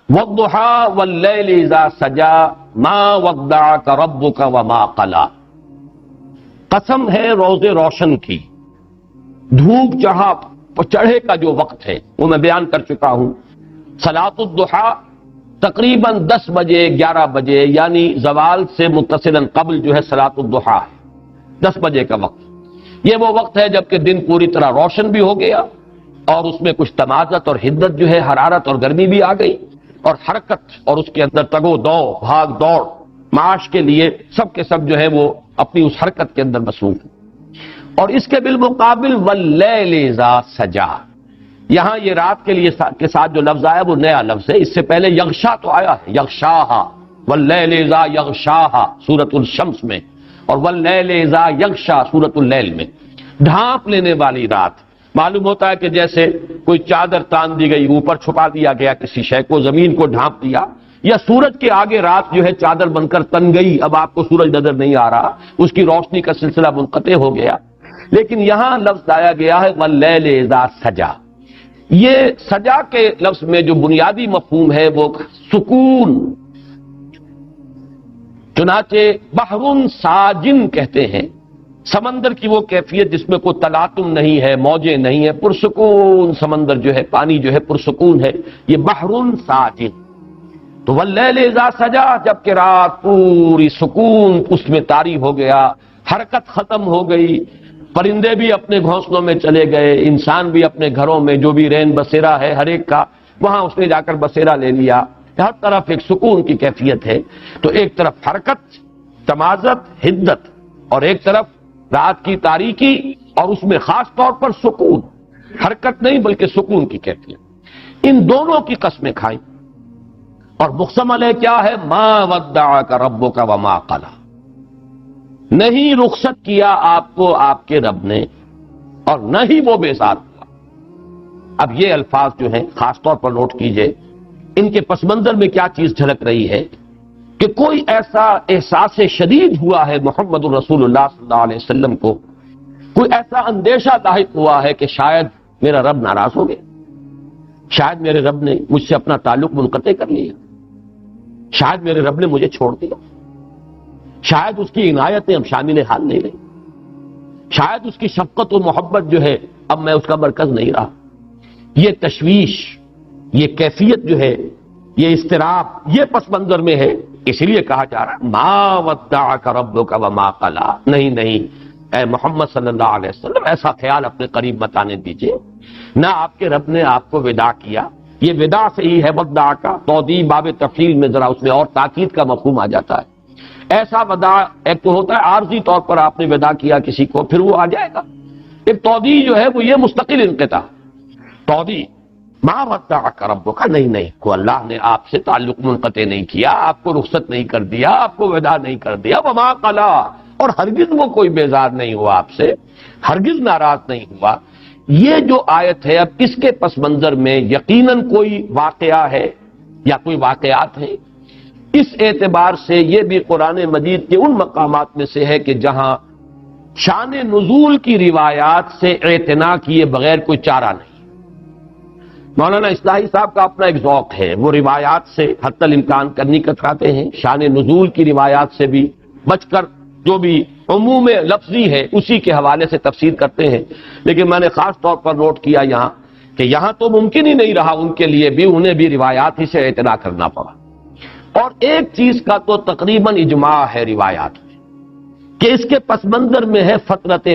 والضحى واللیل اذا سجا ما ودعك ربك وما قلى، قسم ہے روز روشن کی، دھوپ چڑھے کا جو وقت ہے وہ میں بیان کر چکا ہوں۔ صلاۃ الضحیٰ تقریباً 10 بجے 11 بجے یعنی زوال سے متصلاً قبل جو ہے صلاۃ الضحیٰ ہے، 10 بجے کا وقت۔ یہ وہ وقت ہے جب کہ دن پوری طرح روشن بھی ہو گیا اور اس میں کچھ تمازت اور حدت جو ہے، حرارت اور گرمی بھی آ گئی، اور حرکت اور اس کے اندر تگ و دو، بھاگ دوڑ معاش کے لیے سب کے سب جو ہے وہ اپنی اس حرکت کے اندر مصروف ہیں۔ اور اس کے بالمقابل واللیل اذا سجا، یہاں یہ رات کے لیے کے ساتھ جو لفظ آیا وہ نیا لفظ ہے، اس سے پہلے یغشا تو آیا ہے، یغشاہا واللیل اذا یغشاہا سورۃ الشمس میں، اور واللیل اذا یغشا سورۃ اللیل میں، ڈھانپ لینے والی رات۔ معلوم ہوتا ہے کہ جیسے کوئی چادر تان دی گئی، اوپر چھپا دیا گیا کسی شے کو، زمین کو ڈھانپ دیا، یا سورج کے آگے رات جو ہے چادر بن کر تن گئی، اب آپ کو سورج نظر نہیں آ رہا، اس کی روشنی کا سلسلہ منقطع ہو گیا۔ لیکن یہاں لفظ آیا گیا ہے واللیل اذا سجا۔ یہ سجا کے لفظ میں جو بنیادی مفہوم ہے وہ سکون، چنانچہ بحر ساجن کہتے ہیں سمندر کی وہ کیفیت جس میں کوئی تلاطم نہیں ہے، موجیں نہیں ہے، پرسکون سمندر جو ہے، پانی جو ہے پرسکون ہے، یہ بحر ساجن۔ تو واللیل اذا سجا، جبکہ رات پوری سکون اس میں طاری ہو گیا، حرکت ختم ہو گئی، پرندے بھی اپنے گھونسلوں میں چلے گئے، انسان بھی اپنے گھروں میں جو بھی رین بسیرا ہے ہر ایک کا، وہاں اس نے جا کر بسیرا لے لیا، ہر طرف ایک سکون کی کیفیت ہے۔ تو ایک طرف حرکت، تمازت، حدت، اور ایک طرف رات کی تاریکی اور اس میں خاص طور پر سکون، حرکت نہیں بلکہ سکون کی کیفیت، ان دونوں کی قسمیں کھائیں۔ اور مقسم علیہ کیا ہے؟ ما ودعک ربک وما قلی، نہیں رخصت کیا آپ کو آپ کے رب نے اور نہ ہی وہ بیزار ہوا۔ اب یہ الفاظ جو ہیں خاص طور پر نوٹ کیجئے، ان کے پس منظر میں کیا چیز جھلک رہی ہے کہ کوئی ایسا احساس شدید ہوا ہے محمد الرسول اللہ صلی اللہ علیہ وسلم کو، کوئی ایسا اندیشہ لاحق ہوا ہے کہ شاید میرا رب ناراض ہو گیا، شاید میرے رب نے مجھ سے اپنا تعلق منقطع کر لیا، شاید میرے رب نے مجھے چھوڑ دیا، شاید اس کی عنایتیں اب شامل حال نہیں رہی، شاید اس کی شفقت و محبت جو ہے اب میں اس کا مرکز نہیں رہا۔ یہ تشویش، یہ کیفیت جو ہے، یہ اضطراب، یہ پس منظر میں ہے، اس لیے کہا جا رہا ہے ما ودعک ربک وما قلی، نہیں اے محمد صلی اللہ علیہ وسلم ایسا خیال اپنے قریب مت آنے دیجئے، نہ آپ کے رب نے آپ کو وداع کیا۔ یہ وداع سے ہی ہے وداع کا توضیح باب تفصیل میں ذرا اس میں اور تاکید کا مفہوم آ جاتا ہے۔ ایسا وداع ایک تو ہوتا ہے عارضی طور پر آپ نے وداع کیا کسی کو، پھر وہ آ جائے گا، ایک توضیح جو ہے وہ یہ مستقل انقطاع، توضیح ما ودعک ربک، نہیں کو اللہ نے آپ سے تعلق منقطع نہیں کیا، آپ کو رخصت نہیں کر دیا، آپ کو وداع نہیں کر دیا، وما قلی، اور ہرگز وہ کوئی بیزار نہیں ہوا آپ سے، ہرگز ناراض نہیں ہوا۔ یہ جو آیت ہے اب اس کے پس منظر میں یقیناً کوئی واقعہ ہے یا کوئی واقعات ہیں، اس اعتبار سے یہ بھی قرآن مجید کے ان مقامات میں سے ہے کہ جہاں شان نزول کی روایات سے اعتنا کیے بغیر کوئی چارہ نہیں۔ مولانا اصلاحی صاحب کا اپنا ایک ذوق ہے، وہ روایات سے حتی الامکان کرنی کتراتے ہیں، شان نزول کی روایات سے بھی بچ کر جو بھی عموم لفظی ہے اسی کے حوالے سے تفسیر کرتے ہیں، لیکن میں نے خاص طور پر نوٹ کیا یہاں کہ یہاں تو ممکن ہی نہیں رہا ان کے لیے بھی، انہیں بھی روایات ہی سے اعتنا کرنا پڑا۔ اور ایک چیز کا تو تقریباً اجماع ہے روایات میں کہ اس کے پس منظر میں ہے فترت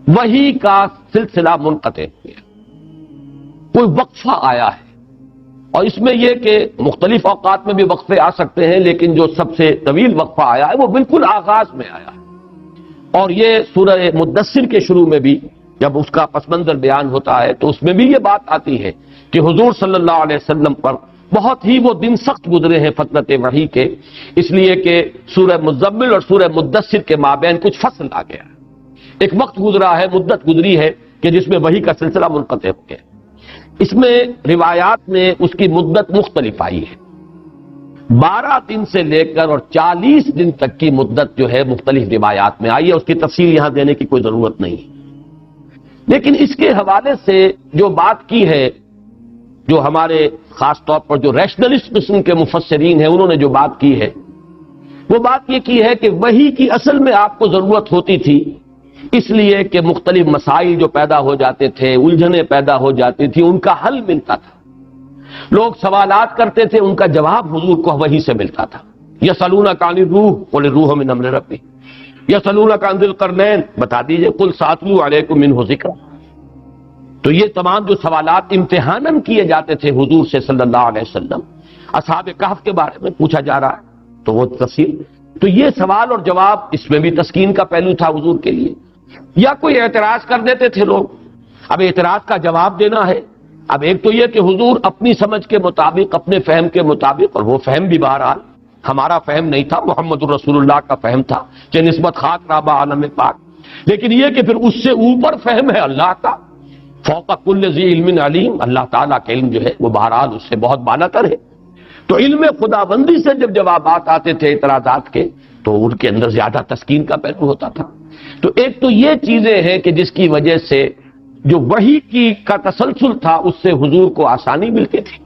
وحی کا سلسلہ منقطع ہو گیا، کوئی وقفہ آیا ہے، اور اس میں یہ کہ مختلف اوقات میں بھی وقفے آ سکتے ہیں، لیکن جو سب سے طویل وقفہ آیا ہے وہ بالکل آغاز میں آیا ہے۔ اور یہ سورہ مدثر کے شروع میں بھی جب اس کا پس منظر بیان ہوتا ہے تو اس میں بھی یہ بات آتی ہے کہ حضور صلی اللہ علیہ وسلم پر بہت ہی وہ دن سخت گزرے ہیں فترت وحی کے، اس لیے کہ سورہ مزمل اور سورہ مدثر کے مابین کچھ فصل آ گیا ہے، ایک وقت گزرا ہے، مدت گزری ہے کہ جس میں وحی کا سلسلہ منقطع ہو گیا۔ اس میں روایات میں اس کی مدت مختلف آئی ہے، 12 دن سے لے کر اور 40 دن تک کی مدت جو ہے مختلف روایات میں آئی ہے، اس کی تفصیل یہاں دینے کی کوئی ضرورت نہیں، لیکن اس کے حوالے سے جو بات کی ہے جو ہمارے خاص طور پر جو ریشنلسٹ قسم کے مفسرین ہیں انہوں نے جو بات کی ہے وہ بات یہ کی ہے کہ وحی کی اصل میں آپ کو ضرورت ہوتی تھی اس لیے کہ مختلف مسائل جو پیدا ہو جاتے تھے، الجھنیں پیدا ہو جاتی تھی، ان کا حل ملتا تھا، لوگ سوالات کرتے تھے، ان کا جواب حضور کو وحی سے ملتا تھا۔ یسألونک عن الروح قل الروح من امر ربی، یسألونک عن ذی القرنین بتا دیجئے قل ساتلو علیکم منہ ذکرا۔ تو یہ تمام جو سوالات امتحاناً کیے جاتے تھے حضور سے صلی اللہ علیہ وسلم، اصحاب کہف کے بارے میں پوچھا جا رہا ہے تو وہ تفصیل، تو یہ سوال اور جواب، اس میں بھی تسکین کا پہلو تھا حضور کے لیے۔ یا کوئی اعتراض کر دیتے تھے لوگ، اب اعتراض کا جواب دینا ہے۔ اب ایک تو یہ کہ حضور اپنی سمجھ کے مطابق، اپنے فہم کے مطابق، اور وہ فہم بھی بہرحال ہمارا فہم نہیں تھا، محمد الرسول اللہ کا فہم تھا کہ نسبت خاک رابع عالم پاک، لیکن یہ کہ پھر اس سے اوپر فہم ہے اللہ کا، فوق کل ذی علم علیم، اللہ تعالیٰ کا علم جو ہے وہ بہرحال اس سے بہت بالا تر ہے۔ تو علم خداوندی سے جب جوابات آتے تھے اعتراضات کے تو ان کے اندر زیادہ تسکین کا پہلو ہوتا تھا۔ تو ایک تو یہ چیزیں ہیں کہ جس کی وجہ سے جو وحی کا تسلسل تھا اس سے حضور کو آسانی ملتی تھی،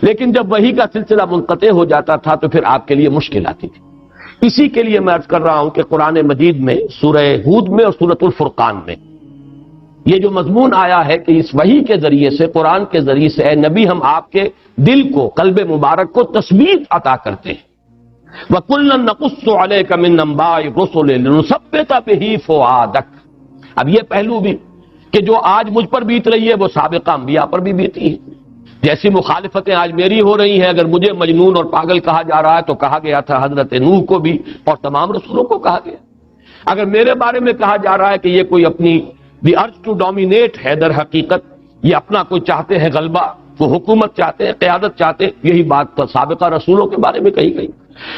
لیکن جب وحی کا سلسلہ منقطع ہو جاتا تھا تو پھر آپ کے لیے مشکل آتی تھی۔ اسی کے لیے میں عرض کر رہا ہوں کہ قرآن مجید میں سورہ ہود میں اور سورۃ الفرقان میں یہ جو مضمون آیا ہے کہ اس وحی کے ذریعے سے، قرآن کے ذریعے سے، اے نبی ہم آپ کے دل کو، قلب مبارک کو تثبیت عطا کرتے ہیں۔ وَكُلًّا نَقُصُّ عَلَيْكَ مِنْ أَنبَاءِ الرُّسُلِ لِنُثَبِّتَ بِهِ فُؤَادَكَ۔ اب یہ پہلو بھی کہ جو آج مجھ پر بیت رہی ہے وہ سابقہ انبیاء پر بھی بیتی ہے۔ جیسی مخالفتیں آج میری ہو رہی ہیں، اگر مجھے مجنون اور پاگل کہا جا رہا ہے تو کہا گیا تھا حضرت نوح کو بھی اور تمام رسولوں کو کہا گیا۔ اگر میرے بارے میں کہا جا رہا ہے کہ یہ کوئی اپنی دی ارج ٹو ڈومینیٹ ہے، در حقیقت یہ اپنا کوئی چاہتے ہیں غلبہ، وہ حکومت چاہتے ہیں، قیادت چاہتے ہیں، یہی بات تو سابقہ رسولوں کے بارے میں کہی گئی۔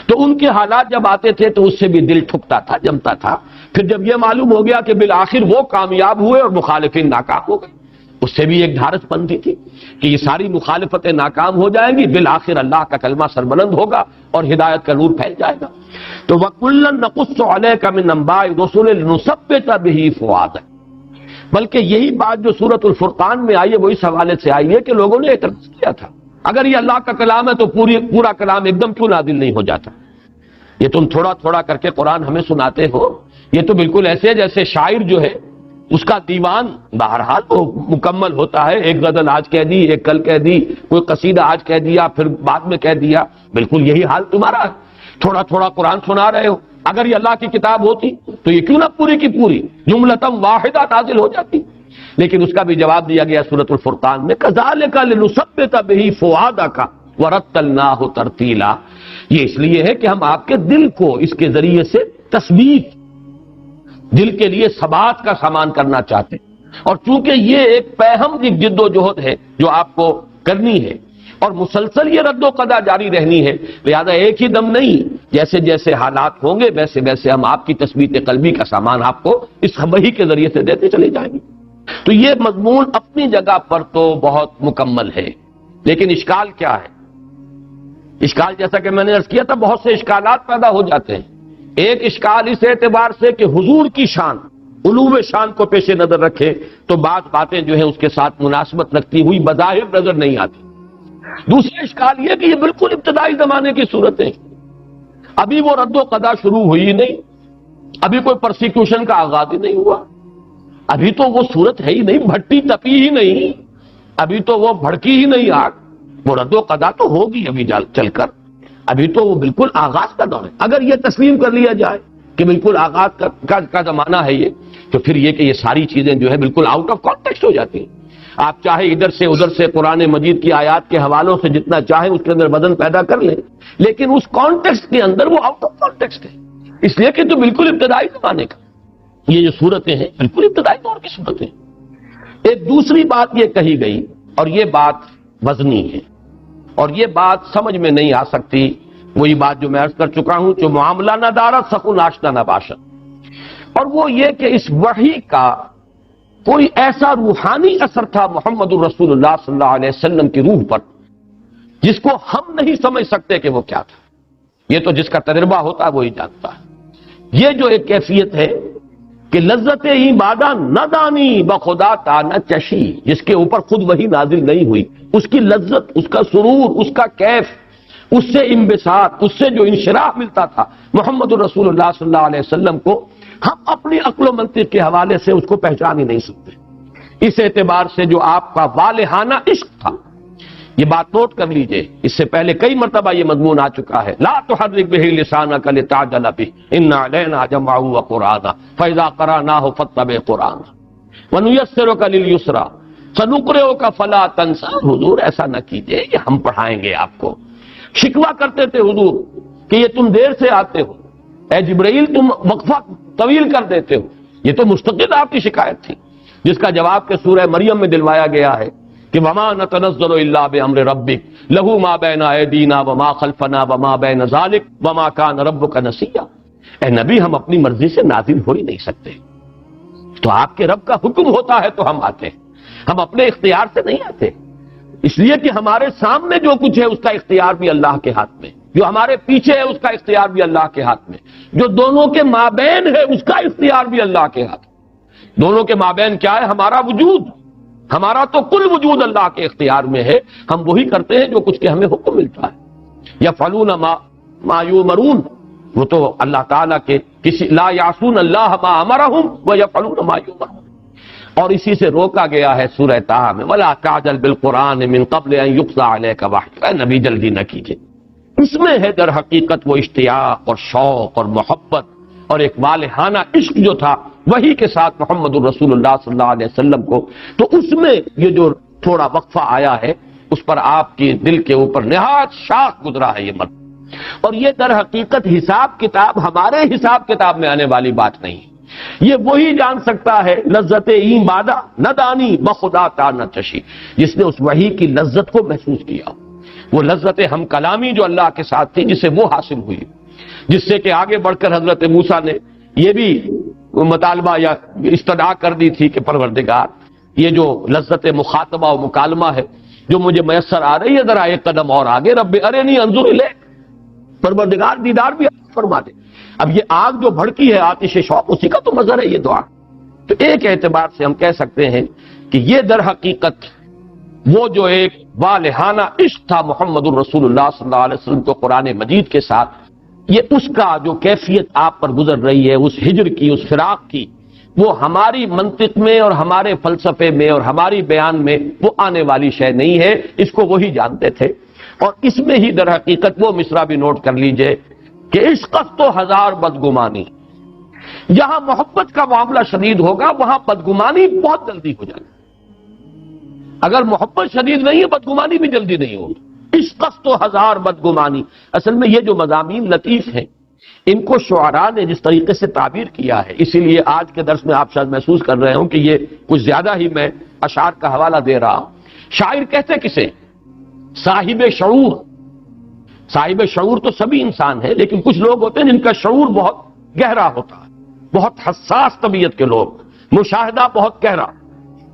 تو ان کے حالات جب آتے تھے تو اس سے بھی دل ٹھکتا تھا، جمتا تھا۔ پھر جب یہ معلوم ہو گیا کہ بالآخر وہ کامیاب ہوئے اور مخالفین ناکام ہو گئے، اس سے بھی ایک دھارس بندی تھی کہ یہ ساری مخالفتیں ناکام ہو جائیں گی، بالآخر اللہ کا کلمہ سربلند ہوگا اور ہدایت کا نور پھیل جائے گا۔ تو وَكُلًّا نَقُصُّ عَلَيْكَ مِنْ أَنبَاءِ الرُّسُلِ لِنُثَبِّتَ بِهِ فُؤَادَكَ۔ بلکہ یہی بات جو سورۃ الفرقان میں آئی ہے وہ اس حوالے سے آئی ہے کہ لوگوں نے اعتراض کیا تھا، اگر یہ اللہ کا کلام ہے تو پورا کلام ایک دم کیوں نازل نہیں ہو جاتا؟ یہ تم تھوڑا تھوڑا کر کے قرآن ہمیں سناتے ہو، یہ تو بالکل ایسے جیسے شاعر جو ہے اس کا دیوان بہرحال وہ مکمل ہوتا ہے، ایک غزل آج کہہ دی، ایک کل کہہ دی، کوئی قصیدہ آج کہہ دیا پھر بعد میں کہہ دیا، بالکل یہی حال تمہارا ہے، تھوڑا تھوڑا قرآن سنا رہے ہو۔ اگر یہ اللہ کی کتاب ہوتی تو یہ کیوں نہ پوری کی پوری جملتاً واحدہ نازل ہو جاتی؟ لیکن اس کا بھی جواب دیا گیا سورۃ الفرقان میں، کذالک لنثبت بہ فؤادک ورتلناہ ترتیلا۔ یہ اس لیے ہے کہ ہم آپ کے دل کو اس کے ذریعے سے تثبیت، دل کے لیے ثبات کا سامان کرنا چاہتے ہیں، اور چونکہ یہ ایک پیہم جد و جہد ہے جو آپ کو کرنی ہے اور مسلسل یہ رد و قدا جاری رہنی ہے، لہذا ایک ہی دم نہیں، جیسے جیسے حالات ہوں گے ویسے ویسے ہم آپ کی تثبیت قلبی کا سامان آپ کو اس وحی کے ذریعے سے دیتے چلے جائیں گے۔ تو یہ مضمون اپنی جگہ پر تو بہت مکمل ہے، لیکن اشکال کیا ہے؟ اشکال جیسا کہ میں نے عرض کیا تھا، بہت سے اشکالات پیدا ہو جاتے ہیں۔ ایک اشکال اس اعتبار سے کہ حضور کی شان، علو شان کو پیش نظر رکھے تو بعض باتیں جو ہیں اس کے ساتھ مناسبت رکھتی ہوئی بظاہر نظر نہیں آتی۔ دوسرا اشکال یہ کہ یہ بالکل ابتدائی زمانے کی صورتیں، ابھی وہ رد و قدا شروع ہوئی ہی نہیں، ابھی کوئی پرسیکیوشن کا آغاز ہی نہیں ہوا، ابھی تو وہ صورت ہے ہی نہیں، بھٹی تپی ہی نہیں، ابھی تو وہ بھڑکی ہی نہیں آگ، وہ رد و قدا تو ہوگی ابھی چل کر، ابھی تو وہ بالکل آغاز کا دور ہے۔ اگر یہ تسلیم کر لیا جائے کہ بالکل آغاز کا زمانہ ہے یہ، تو پھر یہ کہ یہ ساری چیزیں جو ہے بالکل آؤٹ آف کانٹیکسٹ ہو جاتی ہیں۔ آپ چاہے ادھر سے ادھر سے قرآن مجید کی آیات کے حوالوں سے جتنا چاہیں اس کے اندر وزن پیدا کر لیں، لیکن اس کانٹیکسٹ کے اندر وہ آؤٹ آف کانٹیکسٹ ہے، اس لیے کہ تو بالکل ابتدائی زمانے کا یہ جو صورتیں ہیں بالکل ابتدائی دور کی صورتیں۔ ایک دوسری بات یہ کہی گئی، اور یہ بات وزنی ہے اور یہ بات سمجھ میں نہیں آ سکتی، وہی بات جو میں عرض کر چکا ہوں، جو معاملہ نہ دارت سخن آشنا نہ باشد، اور وہ یہ کہ اس وحی کا کوئی ایسا روحانی اثر تھا محمد الرسول اللہ صلی اللہ علیہ وسلم کی روح پر جس کو ہم نہیں سمجھ سکتے کہ وہ کیا تھا، یہ تو جس کا تجربہ ہوتا ہے وہی جانتا ہے۔ یہ جو ایک کیفیت ہے کہ لذت ہی بادہ نہ دانی بخدا تا نہ چشی، جس کے اوپر خود وہی نازل نہیں ہوئی، اس کی لذت، اس کا سرور، اس کا کیف، اس سے انبساط، اس سے جو انشراح ملتا تھا محمد رسول اللہ صلی اللہ علیہ وسلم کو، ہم اپنی عقل و منطق کے حوالے سے اس کو پہچان ہی نہیں سکتے۔ اس اعتبار سے جو آپ کا والہانہ عشق تھا، یہ بات نوٹ کر لیجئے، اس سے پہلے کئی مرتبہ یہ مضمون آ چکا ہے، لا تحرک بہ لسانک لتعجل بہ ان علینا جمعہ وقرآنہ فاذا قرأناہ فاتبع قرآنہ ونیسرک للیسریٰ سنقرئک فلا تنسیٰ۔ حضور ایسا نہ کیجئے، یہ ہم پڑھائیں گے آپ کو۔ شکوہ کرتے تھے حضور کہ یہ تم دیر سے آتے ہو، اے جبرائیل تم وقفہ طویل کر دیتے ہو، یہ تو مستقل آپ کی شکایت تھی، جس کا جواب کہ سورہ مریم میں دلوایا گیا ہے کہ وما نتنزل الا بامر ربک لہ ما بین ایدینا وما خلفنا وما بین ذلک وما کان ربک نسیا۔ اے نبی، ہم اپنی مرضی سے نازل ہو ہی نہیں سکتے، تو آپ کے رب کا حکم ہوتا ہے تو ہم آتے ہیں، ہم اپنے اختیار سے نہیں آتے، اس لیے کہ ہمارے سامنے جو کچھ ہے اس کا اختیار بھی اللہ کے ہاتھ میں، جو ہمارے پیچھے ہے اس کا اختیار بھی اللہ کے ہاتھ میں، جو دونوں کے مابین ہے اس کا اختیار بھی اللہ کے ہاتھ میں۔ دونوں کے مابین کیا ہے؟ ہمارا وجود، ہمارا تو کل وجود اللہ کے اختیار میں ہے، ہم وہی کرتے ہیں جو کچھ کے ہمیں حکم ملتا ہے۔ یفعلون ما یؤمرون، وہ تو اللہ تعالیٰ کے کسی لا یعصون اللہ ما امرہم ویفعلون ما یؤمرون، اور اسی سے روکا گیا ہے سورہ طٰہٰ میں ولا تعجل بالقرآن من قبل ان یقضى علیک وحیہ، اے نبی جلدی نہ کیجیے۔ اس میں ہے در حقیقت وہ اشتیاق اور شوق اور محبت اور ایک والہانہ عشق جو تھا وہی کے ساتھ محمد الرسول اللہ صلی اللہ علیہ وسلم کو، تو اس میں یہ جو تھوڑا وقفہ آیا ہے اس پر آپ کی دل کے اوپر نہایت شاق گزرا ہے یہ مرد، اور یہ در حقیقت حساب کتاب ہمارے حساب کتاب میں آنے والی بات نہیں، یہ وہی جان سکتا ہے لذت این بادہ نہ دانی بخدا تا نہ چشی، جس نے اس وحی کی لذت کو محسوس کیا، وہ لذت ہم کلامی جو اللہ کے ساتھ تھی جسے وہ حاصل ہوئی، جس سے کہ آگے بڑھ کر حضرت موسیٰ نے یہ بھی مطالبہ یا استدعا کر دی تھی کہ پروردگار یہ جو لذت مخاطبہ و مکالمہ ہے جو مجھے میسر آ رہی ہے، ذرا ایک قدم اور آگے، رب ارنی انظر الیک، پروردگار دیدار بھی فرما دے۔ اب یہ آگ جو بھڑکی ہے آتش شوق، اسی کا تو مظہر ہے یہ دعا۔ تو ایک اعتبار سے ہم کہہ سکتے ہیں کہ یہ در حقیقت وہ جو ایک والہانہ عشق تھا محمد الرسول اللہ صلی اللہ علیہ وسلم کو قرآن مجید کے ساتھ، یہ اس کا جو کیفیت آپ پر گزر رہی ہے اس ہجر کی، اس فراق کی، وہ ہماری منطق میں اور ہمارے فلسفے میں اور ہماری بیان میں وہ آنے والی شے نہیں ہے، اس کو وہی جانتے تھے۔ اور اس میں ہی در حقیقت وہ مصرع بھی نوٹ کر لیجئے کہ عشق تو ہزار بدگمانی، جہاں محبت کا معاملہ شدید ہوگا وہاں بدگمانی بہت جلدی ہو جائے گی، اگر محبت شدید نہیں ہے بدگمانی بھی جلدی نہیں ہوگی۔ عشق تو ہزار بدگمانی، اصل میں یہ جو مضامین لطیف ہیں ان کو شعراء نے جس طریقے سے تعبیر کیا ہے، اسی لیے آج کے درس میں آپ شاید محسوس کر رہے ہوں کہ یہ کچھ زیادہ ہی میں اشعار کا حوالہ دے رہا ہوں۔ شاعر کہتے کسے؟ صاحب شعور۔ صاحب شعور تو سبھی انسان ہیں، لیکن کچھ لوگ ہوتے ہیں جن کا شعور بہت گہرا ہوتا ہے، بہت حساس طبیعت کے لوگ، مشاہدہ بہت گہرا،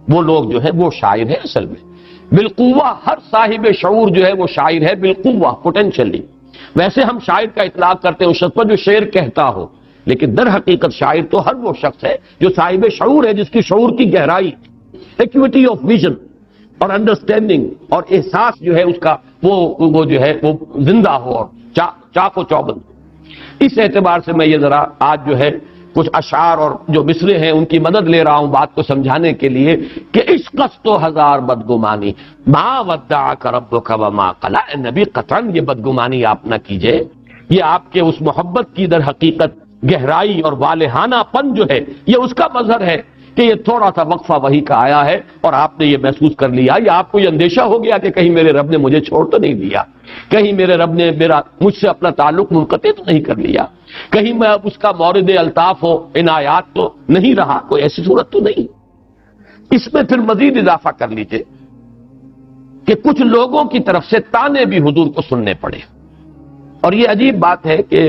وہ لوگ جو ہے وہ شاعر ہے اصل میں بالقوہ۔ ہر صاحب شعور جو ہے وہ شاعر ہے بالقوہ، پوٹینشلی۔ ویسے ہم شاعر کا اطلاق کرتے ہیں اس شخص پر جو شعر کہتا ہو، لیکن در حقیقت شاعر تو ہر وہ شخص ہے جو صاحب شعور ہے، جس کی شعور کی گہرائی، ایکویٹی آف ویژن اور انڈرسٹینڈنگ اور احساس جو ہے اس کا وہ جو ہے وہ زندہ ہو اور چاق و چوبند۔ اس اعتبار سے میں یہ ذرا آج جو ہے کچھ اشعار اور جو مصرے ہیں ان کی مدد لے رہا ہوں بات کو سمجھانے کے لیے کہ عشق تو ہزار بدگمانی ما ودعک ربک وما قلی، اے نبی قطعاً یہ بدگمانی آپ نہ کیجئے، یہ آپ کے اس محبت کی در حقیقت گہرائی اور والہانہ پن جو ہے یہ اس کا مظہر ہے کہ یہ تھوڑا سا وقفہ وحی کا آیا ہے اور آپ نے یہ محسوس کر لیا، یا آپ کو یہ اندیشہ ہو گیا کہ کہیں میرے رب نے مجھے چھوڑ تو نہیں دیا، کہیں میرے رب نے مجھ سے اپنا تعلق منقطع تو نہیں کر لیا، کہیں میں اب اس کا مورد الطاف ہو عنایات تو نہیں رہا، کوئی ایسی صورت تو نہیں۔ اس میں پھر مزید اضافہ کر لیجئے کہ کچھ لوگوں کی طرف سے تانے بھی حضور کو سننے پڑے، اور یہ عجیب بات ہے کہ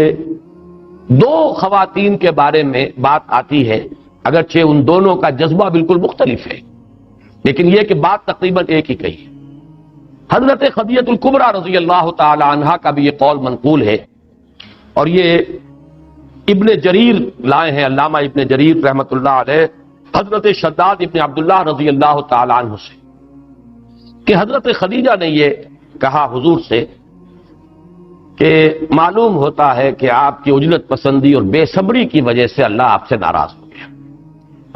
دو خواتین کے بارے میں بات آتی ہے، اگرچہ ان دونوں کا جذبہ بالکل مختلف ہے، لیکن یہ کہ بات تقریباً ایک ہی کہی ہے۔ حضرت خدیجہ الکبریٰ رضی اللہ تعالی عنہا کا بھی یہ قول منقول ہے، اور یہ ابن جریر لائے ہیں، علامہ ابن جریر رحمت اللہ علیہ، حضرت شداد ابن عبداللہ رضی اللہ تعالی عنہ سے کہ حضرت خدیجہ نے یہ کہا حضور سے کہ معلوم ہوتا ہے کہ آپ کی عجلت پسندی اور بے صبری کی وجہ سے اللہ آپ سے ناراض ہو گیا۔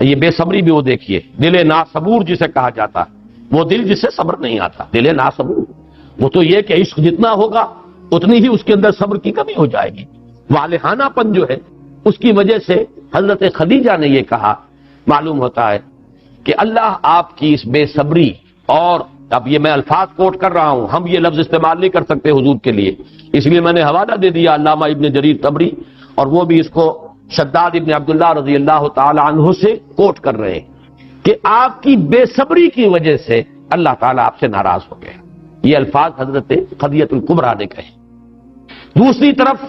یہ بے صبری بھی وہ دیکھیے، دل ناصبور جسے کہا جاتا ہے، وہ دل جسے صبر نہیں آتا، دل ناصبور، وہ تو یہ کہ عشق جتنا ہوگا اتنی ہی اس کے اندر صبر کی کمی ہو جائے گی، والہانہ پن جو ہے اس کی وجہ سے حضرت خدیجہ نے یہ کہا، معلوم ہوتا ہے کہ اللہ آپ کی اس بے صبری، اور اب یہ میں الفاظ کوٹ کر رہا ہوں، ہم یہ لفظ استعمال نہیں کر سکتے حضور کے لیے، اس لیے میں نے حوالہ دے دیا علامہ ابن جریر طبری، اور وہ بھی اس کو شداد ابن عبداللہ رضی اللہ تعالی عنہ سے کوٹ کر رہے ہیں کہ آپ کی بے صبری کی وجہ سے اللہ تعالیٰ آپ سے ناراض ہو گئے۔ یہ الفاظ حضرت خدیجہ الکبریٰ نے کہے۔ دوسری طرف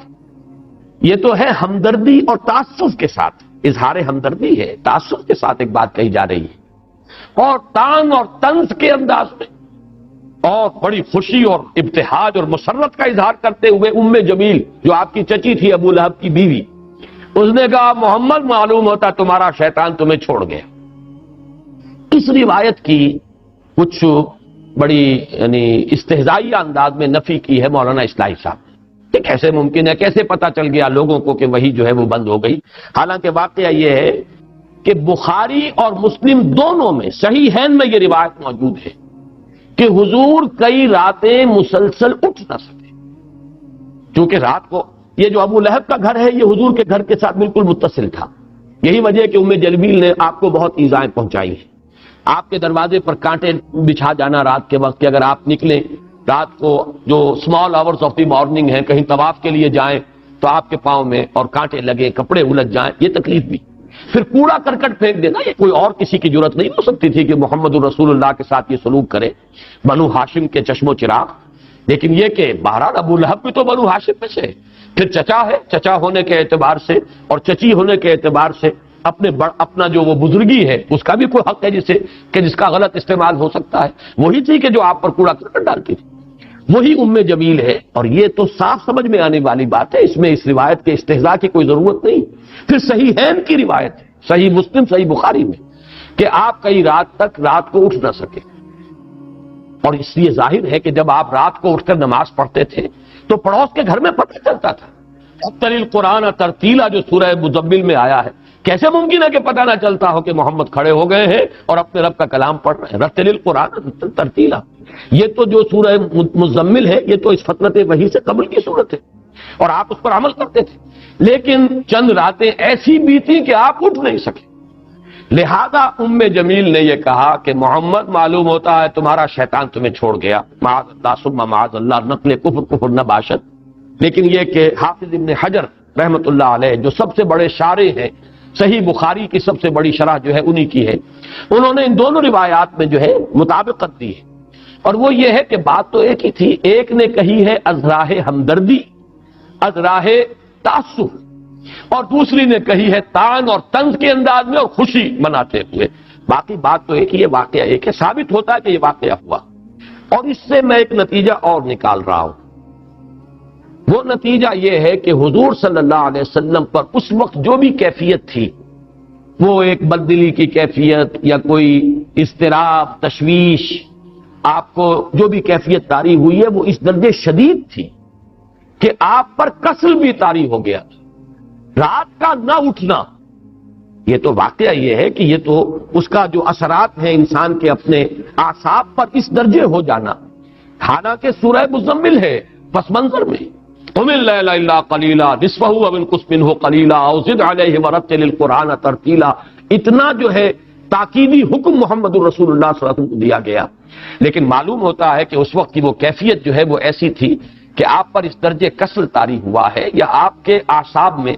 یہ تو ہے ہمدردی اور تعصب کے ساتھ، اظہار ہمدردی ہے، تعصب کے ساتھ ایک بات کہی جا رہی ہے، اور طعن اور طنز کے انداز میں، اور بڑی خوشی اور ابتہاج اور مسرت کا اظہار کرتے ہوئے ام جمیل جو آپ کی چچی تھی ابو لہب کی بیوی، اس نے کہا محمد معلوم ہوتا تمہارا شیطان تمہیں چھوڑ گیا۔ اس روایت کی کچھ بڑی یعنی استہزائیہ انداز میں نفی کی ہے مولانا اصلاحی صاحب کہ کیسے ممکن ہے، کیسے پتا چل گیا لوگوں کو کہ وہی جو ہے وہ بند ہو گئی۔ حالانکہ واقعہ یہ ہے کہ بخاری اور مسلم دونوں میں صحیحین میں یہ روایت موجود ہے کہ حضور کئی راتیں مسلسل اٹھ نہ سکے، کیونکہ رات کو یہ جو ابو لہب کا گھر ہے یہ حضور کے گھر کے ساتھ بالکل متصل تھا، یہی وجہ ہے کہ ام جمیل نے آپ کو بہت ایذائیں پہنچائی ہیں۔ آپ کے دروازے پر کانٹے بچھا جانا رات کے وقت کہ اگر آپ نکلیں رات کو جو small hours of the morning ہیں، کہیں طواف کے لیے جائیں تو آپ کے پاؤں میں اور کانٹے لگے، کپڑے الجھ جائیں، یہ تکلیف بھی۔ پھر کوڑا کرکٹ پھینک دینا، یہ کوئی اور کسی کی جرت نہیں ہو سکتی تھی کہ محمد الرسول اللہ کے ساتھ یہ سلوک کرے، بنو ہاشم کے چشم و چراغ۔ لیکن یہ کہ بہرحال ابو لہب بھی تو بنو ہاشم میں سے، پھر چچا ہے، چچا ہونے کے اعتبار سے اور چچی ہونے کے اعتبار سے اپنا جو وہ بزرگی ہے اس کا بھی کوئی حق ہے جس کا غلط استعمال ہو سکتا ہے۔ وہی تھی کہ جو آپ پر کوڑا کرکٹ ڈالتی تھی، وہی ام جمیل ہے، اور یہ تو صاف سمجھ میں آنے والی بات ہے، اس میں اس روایت کے استہزاء کی کوئی ضرورت نہیں۔ پھر صحیحین کی روایت ہے، صحیح مسلم صحیح بخاری میں، کہ آپ کئی رات تک رات کو اٹھ نہ سکے، اور اس لیے ظاہر ہے کہ جب آپ رات کو اٹھ کر نماز پڑھتے تھے تو پڑوس کے گھر میں پتہ چلتا تھا۔ رتل القرآن ترتیلا جو سورہ مزمل میں آیا ہے، کیسے ممکن ہے کہ پتہ نہ چلتا ہو کہ محمد کھڑے ہو گئے ہیں اور اپنے رب کا کلام پڑھ رہے ہیں؟ رتل القرآن ترتیلا، یہ تو جو سورہ مزمل ہے یہ تو اس فترت وحی سے قبل کی صورت ہے، اور آپ اس پر عمل کرتے تھے، لیکن چند راتیں ایسی بیتی کہ آپ اٹھ نہیں سکے۔ لہذا ام جمیل نے یہ کہا کہ محمد معلوم ہوتا ہے تمہارا شیطان تمہیں چھوڑ گیا، معاذ اللہ ثم معاذ اللہ، نقل کفر نہ باشد۔ لیکن یہ کہ حافظ ابن حجر رحمت اللہ علیہ جو سب سے بڑے شارح ہیں، صحیح بخاری کی سب سے بڑی شرح جو ہے انہی کی ہے، انہوں نے ان دونوں روایات میں جو ہے مطابقت دی ہے، اور وہ یہ ہے کہ بات تو ایک ہی تھی، ایک نے کہی ہے از راہ ہمدردی، از راہ تعصب، اور دوسری نے کہی ہے طعن اور طنز کے انداز میں اور خوشی مناتے ہوئے۔ باقی بات تو ایک ہی ہے، واقعہ ایک ہے، ثابت ہوتا ہے کہ یہ واقعہ ہوا۔ اور اس سے میں ایک نتیجہ اور نکال رہا ہوں، وہ نتیجہ یہ ہے کہ حضور صلی اللہ علیہ وسلم پر اس وقت جو بھی کیفیت تھی، وہ ایک بددلی کی کیفیت یا کوئی اضطراب، تشویش، آپ کو جو بھی کیفیت طاری ہوئی ہے وہ اس درجے شدید تھی کہ آپ پر کسل بھی طاری ہو گیا، رات کا نہ اٹھنا۔ یہ تو واقعہ یہ ہے کہ یہ تو اس کا جو اثرات ہیں انسان کے اپنے اعصاب پر اس درجے ہو جانا، حالانکہ سورہ مزمل ہے پس منظر میں، قم اللیل الا قلیلا نصفہ او انقص منہ قلیلا او زد علیہ ورتل القرآن ترتیلا، اتنا جو ہے تاکیدی حکم محمد الرسول اللہ صلی اللہ علیہ وسلم کو دیا گیا۔ لیکن معلوم ہوتا ہے کہ اس وقت کی وہ کیفیت جو ہے وہ ایسی تھی کہ آپ پر اس درجے کسل طاری ہوا ہے، یا آپ کے اعصاب میں،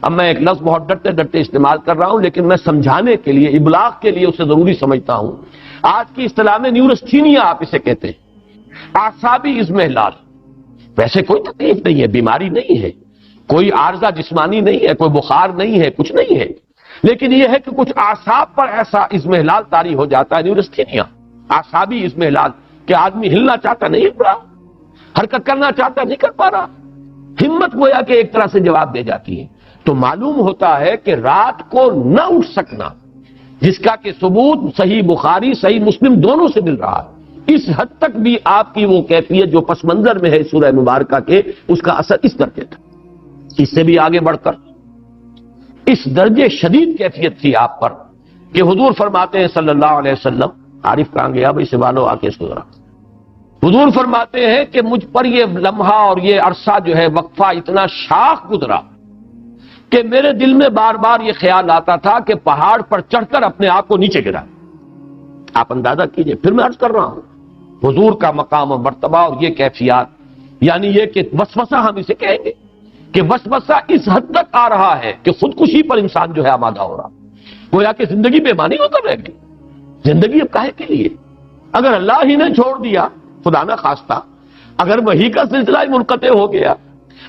اب میں ایک لفظ بہت ڈرتے ڈرتے استعمال کر رہا ہوں لیکن میں سمجھانے کے لیے، ابلاغ کے لیے اسے ضروری سمجھتا ہوں، آج کی اصطلاح میں نیورستھینیا آپ اسے کہتے ہیں، اعصابی اضمحلال۔ ویسے کوئی تکلیف نہیں ہے، بیماری نہیں ہے، کوئی عارضہ جسمانی نہیں ہے، کوئی بخار نہیں ہے، کچھ نہیں ہے، لیکن یہ ہے کہ کچھ اعصاب پر ایسا اضمحلال طاری ہو جاتا ہے، نیورستھینیا، اعصابی اضمحلال، کہ آدمی ہلنا چاہتا نہیں ہل رہا، حرکت کرنا چاہتا نہیں کر پا رہا، ہمت گویا کہ ایک طرح سے جواب دے جاتی ہے۔ تو معلوم ہوتا ہے کہ رات کو نہ اٹھ سکنا، جس کا کہ ثبوت صحیح بخاری صحیح مسلم دونوں سے مل رہا ہے، اس حد تک بھی آپ کی وہ کیفیت جو پس منظر میں ہے سورہ مبارکہ کے، اس کا اثر اس درجے تھا۔ اس سے بھی آگے بڑھ کر اس درجے شدید کیفیت تھی آپ پر کہ حضور فرماتے ہیں صلی اللہ علیہ وسلم، عارف کہاں گیا بھائی سوالو آ کے سو رہا، حضور فرماتے ہیں کہ مجھ پر یہ لمحہ اور یہ عرصہ جو ہے وقفہ اتنا شاخ گزرا کہ میرے دل میں بار بار یہ خیال آتا تھا کہ پہاڑ پر چڑھ کر اپنے آپ کو نیچے گرا۔ آپ اندازہ کیجئے، پھر میں عرض کر رہا ہوں حضور کا مقام و مرتبہ اور یہ کیفیات، یعنی یہ کہ وسوسہ ہم اسے کہیں گے کہ وسوسہ اس حد تک آ رہا ہے کہ خودکشی پر انسان جو ہے آمادہ ہو رہا، گویا کہ زندگی بے معنی ہو کر رہ گئی۔ زندگی اب کاہے کے لیے؟ اگر اللہ ہی نے چھوڑ دیا خدا نہ خواستہ، اگر وحی کا سلسلہ ہی منقطع ہو گیا،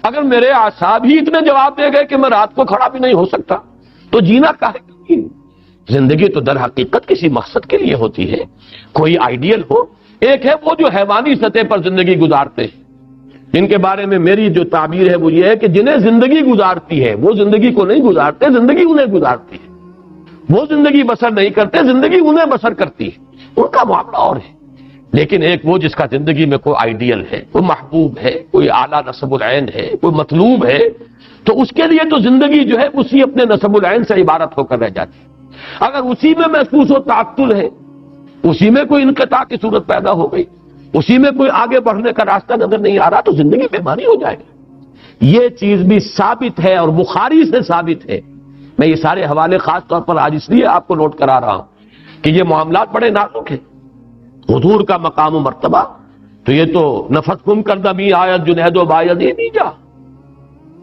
اگر میرے اعصاب ہی اتنے جواب دے گئے کہ میں رات کو کھڑا بھی نہیں ہو سکتا، تو جینا کاہے کے لیے؟ زندگی تو در حقیقت کسی مقصد کے لیے ہوتی ہے، کوئی آئیڈیل ہو۔ ایک ہے وہ جو حیوانی سطح پر زندگی گزارتے ہیں، جن کے بارے میں میری جو تعبیر ہے وہ یہ ہے کہ جنہیں زندگی گزارتی ہے وہ زندگی کو نہیں گزارتے، زندگی انہیں گزارتی ہے۔ وہ زندگی بسر نہیں کرتے، زندگی انہیں بسر کرتی ہے، ان کا معاملہ اور ہے۔ لیکن ایک وہ جس کا زندگی میں کوئی آئیڈیل ہے، کوئی محبوب ہے، کوئی اعلیٰ نصب العین ہے، کوئی مطلوب ہے، تو اس کے لیے تو زندگی جو ہے اسی اپنے نصب العین سے عبارت ہو کر رہ جاتی ہے۔ اگر اسی میں محسوس و تعطل ہے، اسی میں کوئی انقطاع کی صورت پیدا ہو گئی، اسی میں کوئی آگے بڑھنے کا راستہ نظر نہیں آ رہا، تو زندگی بے معنی ہو جائے گی۔ یہ چیز بھی ثابت ہے اور بخاری سے ثابت ہے۔ میں یہ سارے حوالے خاص طور پر آج اس لیے آپ کو نوٹ کرا رہا ہوں کہ یہ معاملات بڑے نازک ہیں۔ حضور کا مقام و مرتبہ تو یہ تو نفس گم کردہ بھی آیت جنید و باید یہ نہیں جا،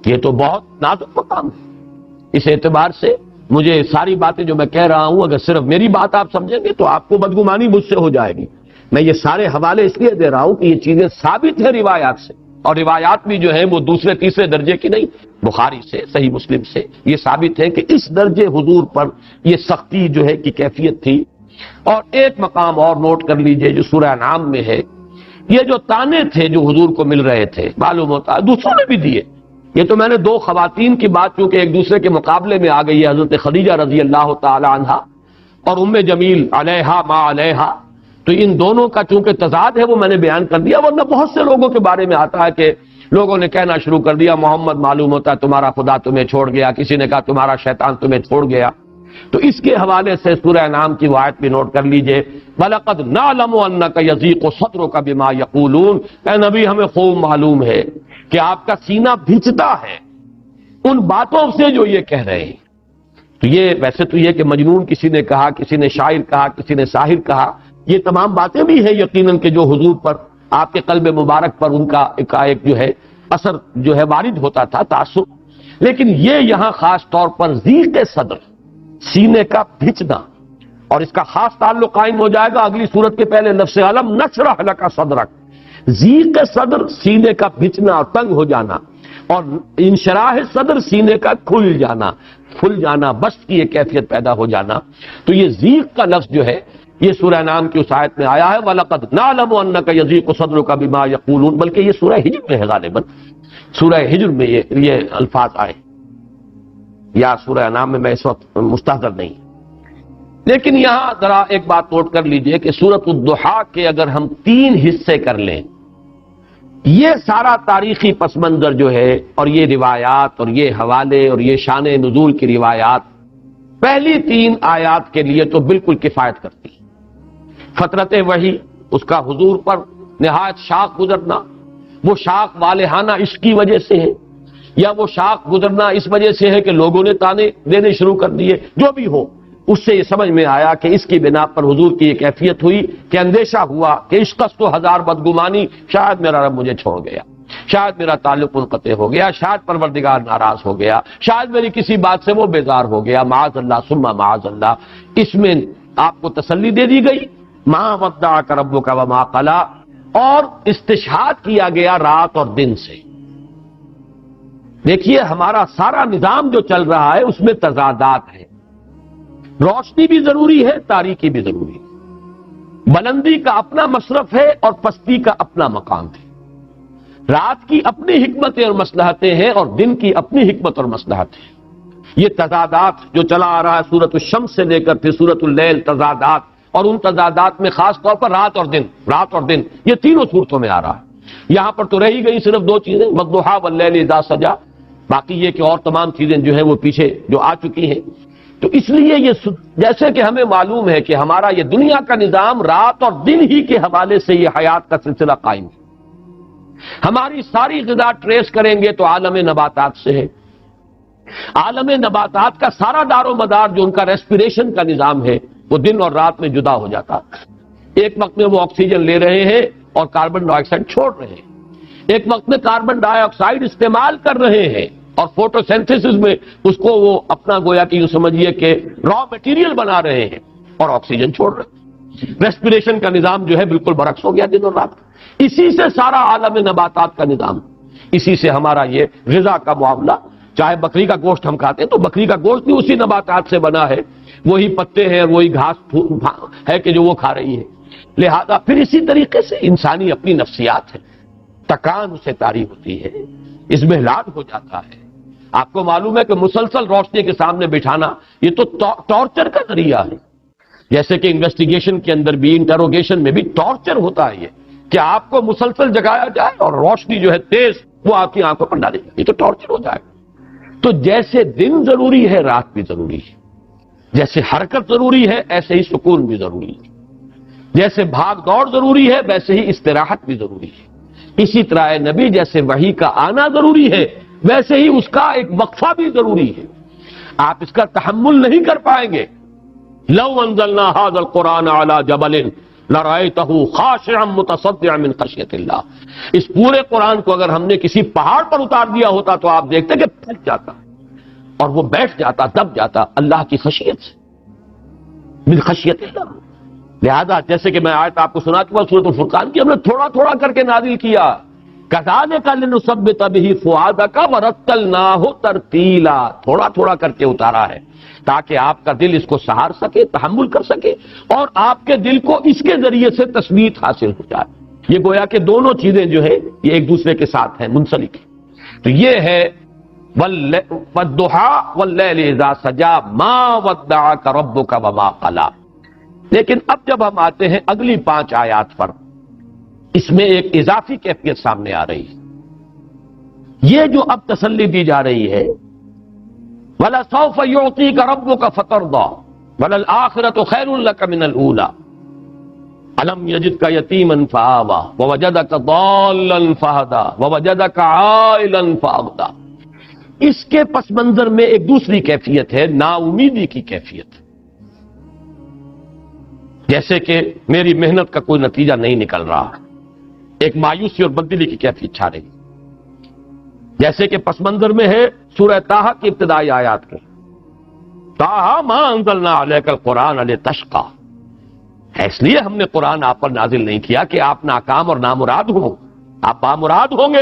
یہ تو بہت نازک مقام ہے۔ اس اعتبار سے مجھے ساری باتیں جو میں کہہ رہا ہوں اگر صرف میری بات آپ سمجھیں گے تو آپ کو بدگمانی مجھ سے ہو جائے گی۔ میں یہ سارے حوالے اس لیے دے رہا ہوں کہ یہ چیزیں ثابت ہیں روایات سے، اور روایات بھی جو ہیں وہ دوسرے تیسرے درجے کی نہیں، بخاری سے صحیح مسلم سے یہ ثابت ہے کہ اس درجے حضور پر یہ سختی جو ہے کی کیفیت تھی۔ اور ایک مقام اور نوٹ کر لیجئے جو سورہ انعام میں ہے، یہ جو تانے تھے جو حضور کو مل رہے تھے، معلوم ہوتا ہے دوسروں نے بھی دیے۔ یہ تو میں نے دو خواتین کی بات چونکہ ایک دوسرے کے مقابلے میں آ گئی ہے، حضرت خدیجہ رضی اللہ تعالی عنہا اور ام جمیل علیہا ما علیہا، تو ان دونوں کا چونکہ تضاد ہے وہ میں نے بیان کر دیا، ورنہ بہت سے لوگوں کے بارے میں آتا ہے کہ لوگوں نے کہنا شروع کر دیا محمد معلوم ہوتا ہے تمہارا خدا تمہیں چھوڑ گیا، کسی نے کہا تمہارا شیطان تمہیں چھوڑ گیا۔ تو اس کے حوالے سے سورہ انعام کی آیت بھی نوٹ کر لیجئے، وَلَقَدْ نَعْلَمُ أَنَّكَ يَضِيقُ صَدْرُكَ بِمَا يَقُولُونَ، اے نبی ہمیں خوب معلوم ہے کہ آپ کا سینہ بھنچتا ہے ان باتوں سے جو یہ کہہ رہے ہیں۔ تو یہ ویسے تو یہ کہ مجنون کسی نے کہا، کسی نے شاعر کہا، کسی نے ساحر کہا، یہ تمام باتیں بھی ہیں یقیناً کہ جو حضور پر آپ کے قلب مبارک پر ان کا ایک جو ہے اثر جو ہے وارد ہوتا تھا، تاثر، لیکن یہ یہاں خاص طور پر ضیق صدر، سینے کا بھنچنا، اور اس کا خاص تعلق قائم ہو جائے گا اگلی صورت کے پہلے لفظ علم نشرح لک صدرک۔ ضیق صدر سینے کا بھنچنا اور تنگ ہو جانا، اور انشراح صدر سینے کا کھل جانا بسط کی ایک کیفیت پیدا ہو جانا۔ تو یہ ضیق کا لفظ جو ہے یہ سورہ نام کی اس آیت میں آیا ہے، وَلَقَدْ نَعْلَمُ أَنَّكَ يَضِيقُ صَدْرُكَ بِمَا يَقُولُونَ، بلکہ یہ سورہ ہجر میں ہے غالباً، سورہ ہجر میں یہ الفاظ آئے، یا سورہ نام میں اس وقت مستحضر نہیں۔ لیکن یہاں ذرا ایک بات نوٹ کر لیجئے کہ سورۃ الضحیٰ کے اگر ہم 3 حصے کر لیں، یہ سارا تاریخی پس منظر جو ہے اور یہ روایات اور یہ حوالے اور یہ شان نزول کی روایات پہلی 3 آیات کے لیے تو بالکل کفایت کرتی۔ فترت وحی، اس کا حضور پر نہایت شاخ گزرنا، وہ شاخ والہانہ عشق کی وجہ سے ہے، یا وہ شاخ گزرنا اس وجہ سے ہے کہ لوگوں نے تانے دینے شروع کر دیے، جو بھی ہو اس سے یہ سمجھ میں آیا کہ اس کی بنا پر حضور کی ایک کیفیت ہوئی کہ اندیشہ ہوا کہ عشقست و ہزار بدگمانی، شاید میرا رب مجھے چھوڑ گیا، شاید میرا تعلق منقطع ہو گیا، شاید پروردگار ناراض ہو گیا، شاید میری کسی بات سے وہ بیزار ہو گیا، معاذ اللہ ثم معاذ اللہ۔ اس میں آپ کو تسلی دے دی گئی، ما ودعک ربک وما قلی، اور استشہاد کیا گیا رات اور دن سے۔ دیکھیے ہمارا سارا نظام جو چل رہا ہے اس میں تضادات ہیں، روشنی بھی ضروری ہے، تاریکی بھی ضروری ہے، بلندی کا اپنا مصرف ہے اور پستی کا اپنا مقام ہے، رات کی اپنی حکمتیں اور مصلحتیں ہیں اور دن کی اپنی حکمت اور مصلحت ہے۔ یہ تضادات جو چلا آ رہا ہے سورۃ الشمس سے لے کر پھر سورۃ اللیل، تضادات، اور ان تضادات میں خاص طور پر رات اور دن، یہ تینوں صورتوں میں آ رہا ہے۔ یہاں پر تو رہی گئی صرف دو چیزیں، والضحیٰ واللیل اذا سجا، باقی یہ کہ اور تمام چیزیں جو ہیں وہ پیچھے جو آ چکی ہیں۔ تو اس لیے یہ جیسے کہ ہمیں معلوم ہے کہ ہمارا یہ دنیا کا نظام رات اور دن ہی کے حوالے سے یہ حیات کا سلسلہ قائم ہے۔ ہماری ساری غذا ٹریس کریں گے تو عالم نباتات سے ہے۔ عالم نباتات کا سارا دار و مدار جو ان کا ریسپیریشن کا نظام ہے وہ دن اور رات میں جدا ہو جاتا ہے۔ ایک وقت میں وہ آکسیجن لے رہے ہیں اور کاربن ڈائی آکسائڈ چھوڑ رہے ہیں، ایک وقت میں کاربن ڈائی آکسائڈ استعمال کر رہے ہیں اور فوٹو سینتھیسس میں اس کو وہ اپنا گویا کہ یوں سمجھیے کہ را مٹیریل بنا رہے ہیں اور آکسیجن چھوڑ رہے ہیں۔ ریسپیریشن کا نظام جو ہے بالکل برعکس ہو گیا دن اور رات۔ اسی سے سارا عالم نباتات کا نظام، اسی سے ہمارا یہ غذا کا معاملہ، چاہے بکری کا گوشت ہم کھاتے ہیں تو بکری کا گوشت بھی اسی نباتات سے بنا ہے، وہی پتے ہیں، وہی گھاس ہے کہ جو وہ کھا رہی ہے۔ لہذا پھر اسی طریقے سے انسانی اپنی نفسیات ہے، تکان اسے طاری ہوتی ہے، اضمحلال ہو جاتا ہے۔ آپ کو معلوم ہے کہ مسلسل روشنی کے سامنے بٹھانا یہ تو ٹارچر کا ذریعہ ہے، جیسے کہ انویسٹیگیشن کے اندر بھی، انٹروگیشن میں بھی ٹارچر ہوتا ہے یہ کہ آپ کو مسلسل جگایا جائے اور روشنی جو ہے تیز وہ آپ کی آنکھوں پر ڈالی جائے، یہ تو ٹارچر ہو جائے گا۔ تو جیسے دن ضروری ہے رات بھی ضروری ہے، جیسے حرکت ضروری ہے ایسے ہی سکون بھی ضروری ہے، جیسے بھاگ دوڑ ضروری ہے ویسے ہی استراحت بھی ضروری ہے۔ اسی طرح اے نبی جیسے وحی کا آنا ضروری ہے ویسے ہی اس کا ایک وقفہ بھی ضروری ہے۔ آپ اس کا تحمل نہیں کر پائیں گے۔ لو انزلنا هذا القرآن على جبل لرأيته خاشعا متصدعا من خشية اللہ، اس پورے قرآن کو اگر ہم نے کسی پہاڑ پر اتار دیا ہوتا تو آپ دیکھتے کہ پھٹ جاتا اور وہ بیٹھ جاتا، دب جاتا اللہ کی خشیت سے، من خشیت اللہ۔ لہذا جیسے کہ میں آیت آپ کو سنا چکا سورۃ الفرقان کی، ہم نے تھوڑا تھوڑا کر کے نازل کیا، كذلك لنثبت به فؤادك ورتلناه ترتیلا، تھوڑا تھوڑا کر کے اتارا ہے تاکہ آپ کا دل اس کو سہار سکے، تحمل کر سکے، اور آپ کے دل کو اس کے ذریعے سے تثبیت حاصل ہو جائے۔ یہ گویا کہ دونوں چیزیں جو ہے یہ ایک دوسرے کے ساتھ ہیں، منسلک ہیں۔ تو یہ ہے والضحى واللیل اذا سجا ما ودعك ربك وما قلى۔ لیکن اب جب ہم آتے ہیں اگلی 5 آیات پر، اس میں ایک اضافی کیفیت سامنے آ رہی ہے۔ یہ جو اب تسلی دی جا رہی ہے، وَلَسَوْفَ يُعْطِيكَ رَبُّكَ فَتَرْضَىٰ وَلَلْآخِرَةُ خَيْرٌ لَكَ مِنَ الْأُولَىٰ أَلَمْ يَجِدْكَ يَتِيمًا فَآوَىٰ وَوَجَدَكَ ضَالًّا فَهَدَىٰ وَوَجَدَكَ عَائِلًا فَأَغْنَىٰ۔ اس کے پس منظر میں ایک دوسری کیفیت ہے، نا امیدی کی کیفیت، جیسے کہ میری محنت کا کوئی نتیجہ نہیں نکل رہا، ایک مایوسی اور بددلی کی کیفیت چھا رہی، جیسے کہ پس منظر میں ہے سورہ طٰہٰ کی ابتدائی آیات کے، طٰہٰ ما انزلنا علیک القرآن لتشقیٰ، اس لیے ہم نے قرآن آپ پر نازل نہیں کیا کہ آپ ناکام اور نامراد ہوں، آپ بامراد ہوں گے،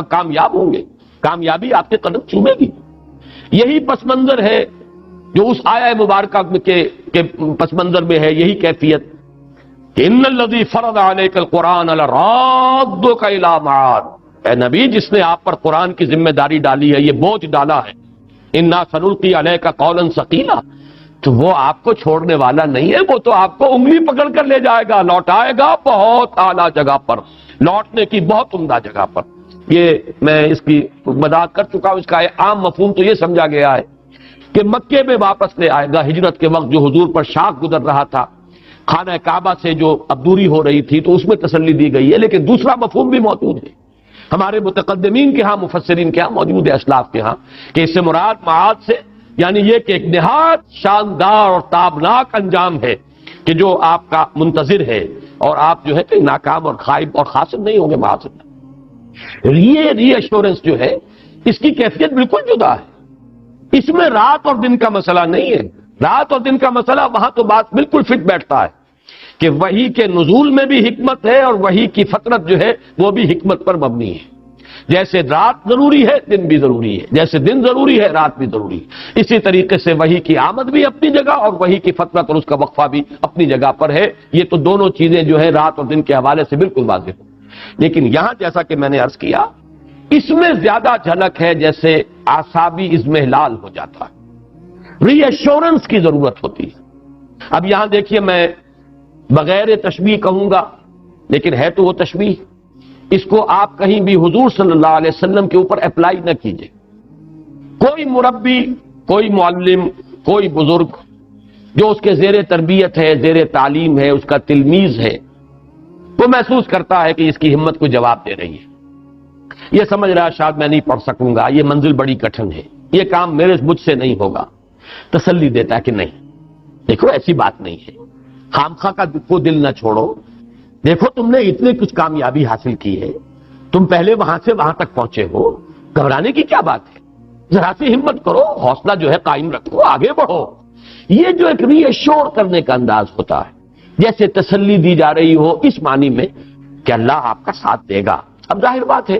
کامیاب ہوں گے، کامیابی آپ کے قدم چومے گی۔ یہی پس منظر ہے جو اس آیہ مبارکہ کے پس منظر میں ہے، یہی کیفیت کہ ان الذی فرض علیک القرآن لرادک الی معاد، اے نبی جس نے آپ پر قرآن کی ذمہ داری ڈالی ہے، یہ بوجھ ڈالا ہے، انا سنلقی علیک قولا ثقیلا، تو وہ آپ کو چھوڑنے والا نہیں ہے، وہ تو آپ کو انگلی پکڑ کر لے جائے گا، لوٹائے گا بہت اعلیٰ جگہ پر، لوٹنے کی بہت عمدہ جگہ پر۔ یہ میں اس کی وضاحت کر چکا ہوں، اس کا عام مفہوم تو یہ سمجھا گیا ہے کہ مکے میں واپس لے آئے گا۔ ہجرت کے وقت جو حضور پر شاخ گزر رہا تھا، خانہ کعبہ سے جو اب دوری ہو رہی تھی، تو اس میں تسلی دی گئی ہے، لیکن دوسرا مفہوم بھی موجود ہے ہمارے متقدمین کے ہاں، مفسرین کے ہاں موجود ہے، اسلاف کے ہاں، کہ اس سے مراد معاد سے یعنی یہ کہ ایک نہایت شاندار اور تابناک انجام ہے کہ جو آپ کا منتظر ہے، اور آپ جو ہے کہ ناکام اور خائب اور خاسر نہیں ہوں گے معاذ اللہ۔ یہ ری ایشورنس جو ہے اس کی کیفیت بالکل جدا ہے، اس میں رات اور دن کا مسئلہ نہیں ہے، رات اور دن کا مسئلہ وہاں تو بات بالکل فٹ بیٹھتا ہے کہ وحی کے نزول میں بھی حکمت ہے اور وحی کی فطرت جو ہے وہ بھی حکمت پر مبنی ہے۔ جیسے رات ضروری ہے دن بھی ضروری ہے، جیسے دن ضروری ہے رات بھی ضروری ہے، اسی طریقے سے وحی کی آمد بھی اپنی جگہ اور وحی کی فطرت اور اس کا وقفہ بھی اپنی جگہ پر ہے۔ یہ تو دونوں چیزیں جو ہے رات اور دن کے حوالے سے بالکل واضح ہیں، لیکن یہاں جیسا کہ میں نے عرض کیا، اس میں زیادہ جھلک ہے جیسے اعصابی اضمحلال ہو جاتا ہے، ری ایشورنس کی ضرورت ہوتی ہے. اب یہاں دیکھیے میں بغیر تشبیہ کہوں گا لیکن ہے تو وہ تشبیہ، اس کو آپ کہیں بھی حضور صلی اللہ علیہ وسلم کے اوپر اپلائی نہ کیجیے. کوئی مربی، کوئی معلم، کوئی بزرگ جو اس کے زیر تربیت ہے، زیر تعلیم ہے، اس کا تلمیذ ہے، وہ محسوس کرتا ہے کہ اس کی ہمت کو جواب دے رہی ہے، یہ سمجھ رہا شاید میں نہیں پڑھ سکوں گا، یہ منزل بڑی کٹھن ہے، یہ کام مجھ سے نہیں ہوگا. تسلی دیتا ہے کہ نہیں، دیکھو ایسی بات نہیں ہے، خامخواہ کا کو دل نہ چھوڑو، دیکھو تم نے اتنے کچھ کامیابی حاصل کی ہے، تم پہلے وہاں سے وہاں تک پہنچے ہو، گھبرانے کی کیا بات ہے، ذرا سی ہمت کرو، حوصلہ جو ہے قائم رکھو، آگے بڑھو. یہ جو ایک ری ایشور کرنے کا انداز ہوتا ہے، جیسے تسلی دی جا رہی ہو اس معنی میں کہ اللہ آپ کا ساتھ دے گا. اب ظاہر بات ہے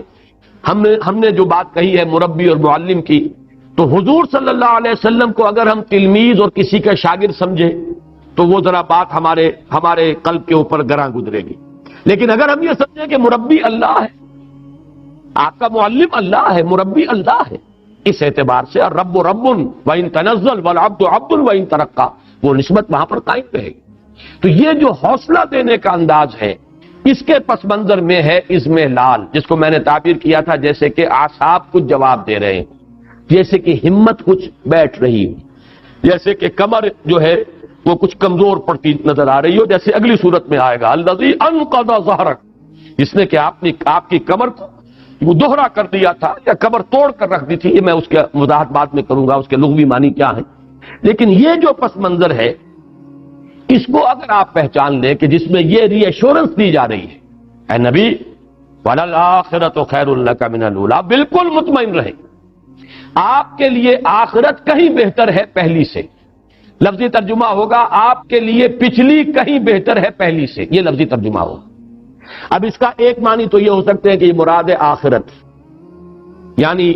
ہم نے جو بات کہی ہے مربی اور معلم کی، تو حضور صلی اللہ علیہ وسلم کو اگر ہم تلمیذ اور کسی کا شاگرد سمجھے تو وہ ذرا بات ہمارے قلب کے اوپر گراں گزرے گی. لیکن اگر ہم یہ سمجھیں کہ مربی اللہ ہے، آپ کا معلم اللہ ہے، مربی اللہ ہے، اس اعتبار سے رب رب وَإِن تنزل والعبد عبد وَإِن ترقى، وہ نسبت وہاں پر قائم رہے گی. تو یہ جو حوصلہ دینے کا انداز ہے، اس کے پس منظر میں ہے اضمحلال، جس کو میں نے تعبیر کیا تھا جیسے کہ اعصاب کچھ جواب دے رہے ہیں، جیسے کہ ہمت کچھ بیٹھ رہی ہو، جیسے کہ کمر جو ہے وہ کچھ کمزور پڑتی نظر آ رہی ہو، جیسے اگلی صورت میں آئے گا الذی انقض ظہرک، جس نے کہ آپ کی کمر کو وہ دوہرا کر دیا تھا یا کمر توڑ کر رکھ دی تھی. یہ میں اس کے وضاحت بعد میں کروں گا، اس کے لغوی معنی کیا ہے. لیکن یہ جو پس منظر ہے اس کو اگر آپ پہچان لیں کہ جس میں یہ ری ایشورنس دی جا رہی ہے، اے نبی وَلَلْآخِرَةُ خَيْرٌ لَكَ مِنَ الْأُولَىٰ، بالکل مطمئن رہیں، آپ کے لیے آخرت کہیں بہتر ہے پہلی سے. لفظی ترجمہ ہوگا آپ کے لیے پچھلی کہیں بہتر ہے پہلی سے، یہ لفظی ترجمہ ہوگا. اب اس کا ایک معنی تو یہ ہو سکتے ہیں کہ یہ مراد ہے آخرت، یعنی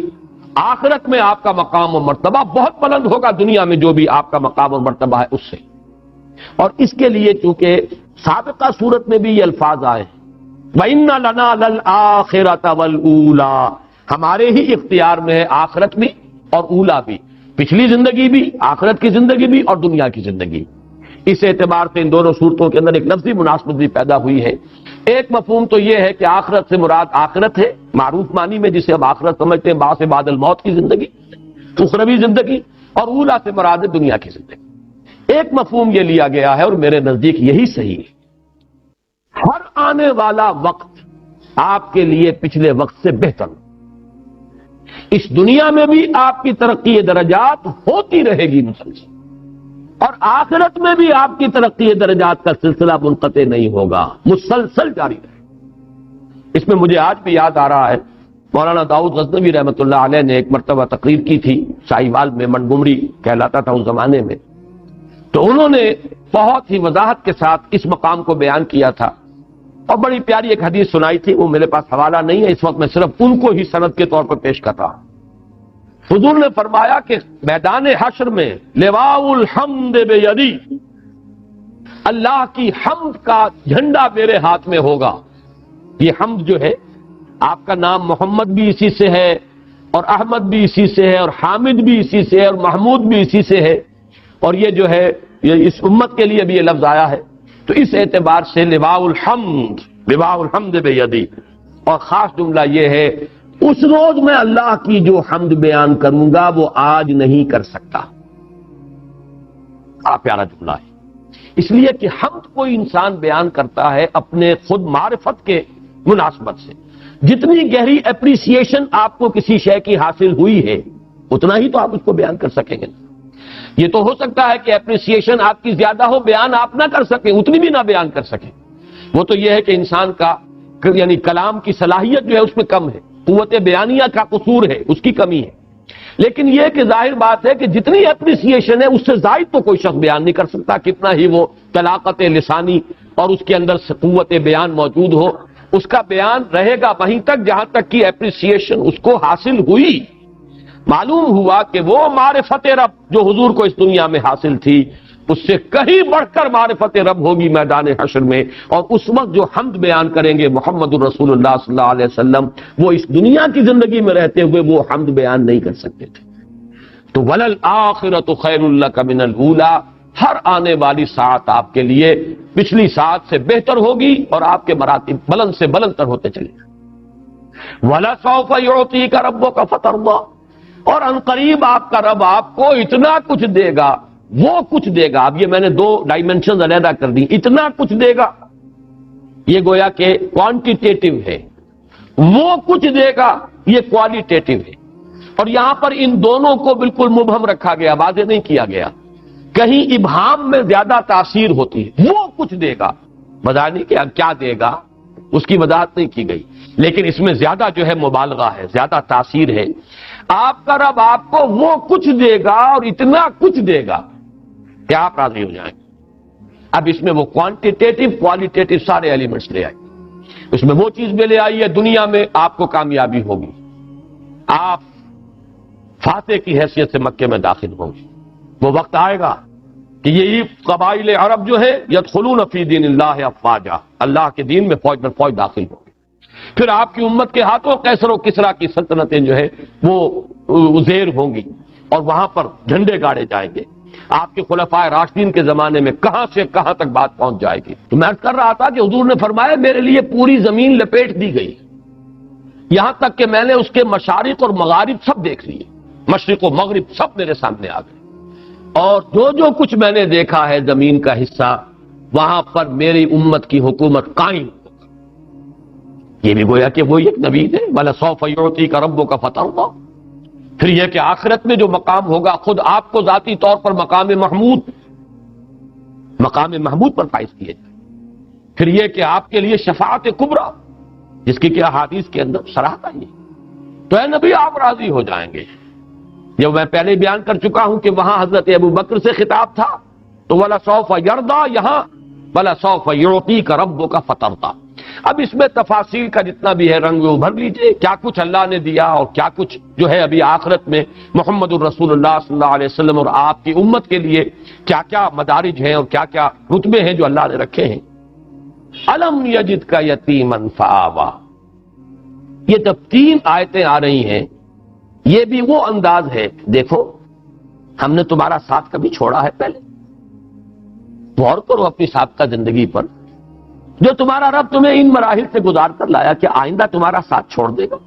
آخرت میں آپ کا مقام و مرتبہ بہت بلند ہوگا، دنیا میں جو بھی آپ کا مقام اور مرتبہ ہے اس سے. اور اس کے لیے چونکہ سابقہ صورت میں بھی یہ الفاظ آئے ہیں وَإِنَّ لَنَا لَلْآخِرَةَ وَالْأُولَىٰ، ہمارے ہی اختیار میں ہے آخرت بھی اور اولا بھی، پچھلی زندگی بھی، آخرت کی زندگی بھی اور دنیا کی زندگی. اس اعتبار سے ان دونوں صورتوں کے اندر ایک لفظی مناسبت بھی پیدا ہوئی ہے. ایک مفہوم تو یہ ہے کہ آخرت سے مراد آخرت ہے معروف معنی میں، جسے اب آخرت سمجھتے ہیں بعد سے بعد الموت کی زندگی، اخروی زندگی، اور اولا سے مراد ہے دنیا کی زندگی. ایک مفہوم یہ لیا گیا ہے اور میرے نزدیک یہی صحیح ہے. ہر آنے والا وقت آپ کے لیے پچھلے وقت سے بہتر، اس دنیا میں بھی آپ کی ترقی درجات ہوتی رہے گی مسلسل، اور آخرت میں بھی آپ کی ترقی درجات کا سلسلہ منقطع نہیں ہوگا، مسلسل جاری رہے. اس میں مجھے آج بھی یاد آ رہا ہے مولانا داؤد غزنوی رحمۃ اللہ علیہ نے ایک مرتبہ تقریر کی تھی ساہیوال میں، منگمری کہلاتا تھا اس زمانے میں، تو انہوں نے بہت ہی وضاحت کے ساتھ اس مقام کو بیان کیا تھا اور بڑی پیاری ایک حدیث سنائی تھی. وہ میرے پاس حوالہ نہیں ہے اس وقت، میں صرف ان کو ہی سند کے طور پر پیش کر رہا ہوں. حضور نے فرمایا کہ میدان حشر میں لواء الحمد بیدی، اللہ کی حمد کا جھنڈا میرے ہاتھ میں ہوگا. یہ حمد جو ہے، آپ کا نام محمد بھی اسی سے ہے اور احمد بھی اسی سے ہے اور حامد بھی اسی سے ہے اور محمود بھی اسی سے ہے، اور یہ جو ہے یہ اس امت کے لیے بھی یہ لفظ آیا ہے. تو اس اعتبار سے لواء الحمد بیدی، اور خاص جملہ یہ ہے اس روز میں اللہ کی جو حمد بیان کروں گا وہ آج نہیں کر سکتا. پیارا جملہ ہے، اس لیے کہ حمد کوئی انسان بیان کرتا ہے اپنے خود معرفت کے مناسبت سے. جتنی گہری اپریسیشن آپ کو کسی شے کی حاصل ہوئی ہے اتنا ہی تو آپ اس کو بیان کر سکیں گے. یہ تو ہو سکتا ہے کہ اپریسیشن آپ کی زیادہ ہو، بیان آپ نہ کر سکیں، اتنی بھی نہ بیان کر سکیں. وہ تو یہ ہے کہ انسان کا یعنی کلام کی صلاحیت جو ہے اس میں کم ہے، قوت بیانیہ کا قصور ہے، اس کی کمی ہے. لیکن یہ کہ ظاہر بات ہے کہ جتنی اپریسیشن ہے اس سے زائد تو کوئی شخص بیان نہیں کر سکتا، کتنا ہی وہ طلاقت لسانی اور اس کے اندر قوت بیان موجود ہو، اس کا بیان رہے گا وہیں تک جہاں تک کی اپریسیشن اس کو حاصل ہوئی. معلوم ہوا کہ وہ معرفت رب جو حضور کو اس دنیا میں حاصل تھی اس سے کہیں بڑھ کر معرفت رب ہوگی میدان حشر میں، اور اس وقت جو حمد بیان کریں گے محمد الرسول اللہ صلی اللہ علیہ وسلم، وہ اس دنیا کی زندگی میں رہتے ہوئے وہ حمد بیان نہیں کر سکتے تھے. تو وَلَلْآخِرَةُ خَيْرٌ لَكَ مِنَ الْأُولَىٰ، ہر آنے والی ساعت آپ کے لیے پچھلی ساعت سے بہتر ہوگی اور آپ کے مراتب بلند سے بلند تر ہوتے چلے گا۔ وَلَسَوْفَ يُعْطِيكَ رَبُّكَ فَتَرْضَىٰ، اور عنقریب آپ کا رب آپ کو اتنا کچھ دے گا، وہ کچھ دے گا۔ اب یہ میں نے دو ڈائمنشنز علیحدہ کر دی، اتنا کچھ دے گا یہ گویا کہ کوانٹیٹیو ہے، وہ کچھ دے گا یہ کوالیٹیٹیو ہے، اور یہاں پر ان دونوں کو بالکل مبہم رکھا گیا، واضح نہیں کیا گیا۔ کہیں ابہام میں زیادہ تاثیر ہوتی ہے، وہ کچھ دے گا، وضاحت نہیں کیا کیا دے گا، اس کی وضاحت نہیں کی گئی، لیکن اس میں زیادہ جو ہے مبالغہ ہے، زیادہ تاثیر ہے۔ آپ کا رب آپ کو وہ کچھ دے گا اور اتنا کچھ دے گا کہ آپ راضی ہو جائیں گے۔ اب اس میں وہ کوانٹیٹیو کوالیٹیٹیو سارے ایلیمنٹس لے آئی، اس میں وہ چیز بھی لے آئی ہے، دنیا میں آپ کو کامیابی ہوگی، آپ فاتح کی حیثیت سے مکے میں داخل ہوں گے۔ وہ وقت آئے گا کہ یہی قبائل عرب جو ہے یدخلون فی دین اللہ افواجا، اللہ کے دین میں فوج میں فوج داخل ہوں گے۔ پھر آپ کی امت کے ہاتھوں کیسر و کسریٰ کی سلطنتیں جو ہے وہ زیر ہوں گی، اور وہاں پر جھنڈے گاڑے جائیں گے۔ آپ کے خلفائے راشدین کے زمانے میں کہاں سے کہاں تک بات پہنچ جائے گی۔ تو میں عرض کر رہا تھا کہ حضور نے فرمایا میرے لیے پوری زمین لپیٹ دی گئی، یہاں تک کہ میں نے اس کے مشارق اور مغارب سب دیکھ لیے، مشرق و مغرب سب میرے سامنے آ گئے، اور جو کچھ میں نے دیکھا ہے زمین کا حصہ، وہاں پر میری امت کی حکومت قائم۔ یہ بھی گویا کہ وہ ایک نبی ہے، وَلَسَوْفَ يُعْطِيكَ رَبُّكَ فَتَرْضَىٰ۔ پھر یہ کہ آخرت میں جو مقام ہوگا، خود آپ کو ذاتی طور پر مقام محمود پر فائز کیے جائے۔ پھر یہ کہ آپ کے لیے شفاعت کبریٰ، جس کی کہ احادیث کے اندر صراحت آئی ہے، تو اے نبی آپ راضی ہو جائیں گے۔ جب میں پہلے بیان کر چکا ہوں کہ وہاں حضرت ابو بکر سے خطاب تھا، تو وَلَسَوْفَ يَرْضَىٰ، یہاں وَلَسَوْفَ يُعْطِيكَ رَبُّكَ فَتَرْضَىٰ۔ اب اس میں تفاصیل کا جتنا بھی ہے رنگ وہ بھر لیجئے، کیا کچھ اللہ نے دیا اور کیا کچھ جو ہے ابھی آخرت میں محمد الرسول اللہ صلی اللہ علیہ وسلم اور آپ کی امت کے لیے کیا کیا مدارج ہیں اور کیا کیا رتبے ہیں جو اللہ نے رکھے ہیں۔ الم یجدک یتیما فآویٰ، یہ جب 3 آیتیں آ رہی ہیں، یہ بھی وہ انداز ہے، دیکھو ہم نے تمہارا ساتھ کبھی چھوڑا ہے پہلے؟ غور کرو اپنی سابقہ زندگی پر، جو تمہارا رب تمہیں ان مراحل سے گزار کر لایا، کہ آئندہ تمہارا ساتھ چھوڑ دے گا؟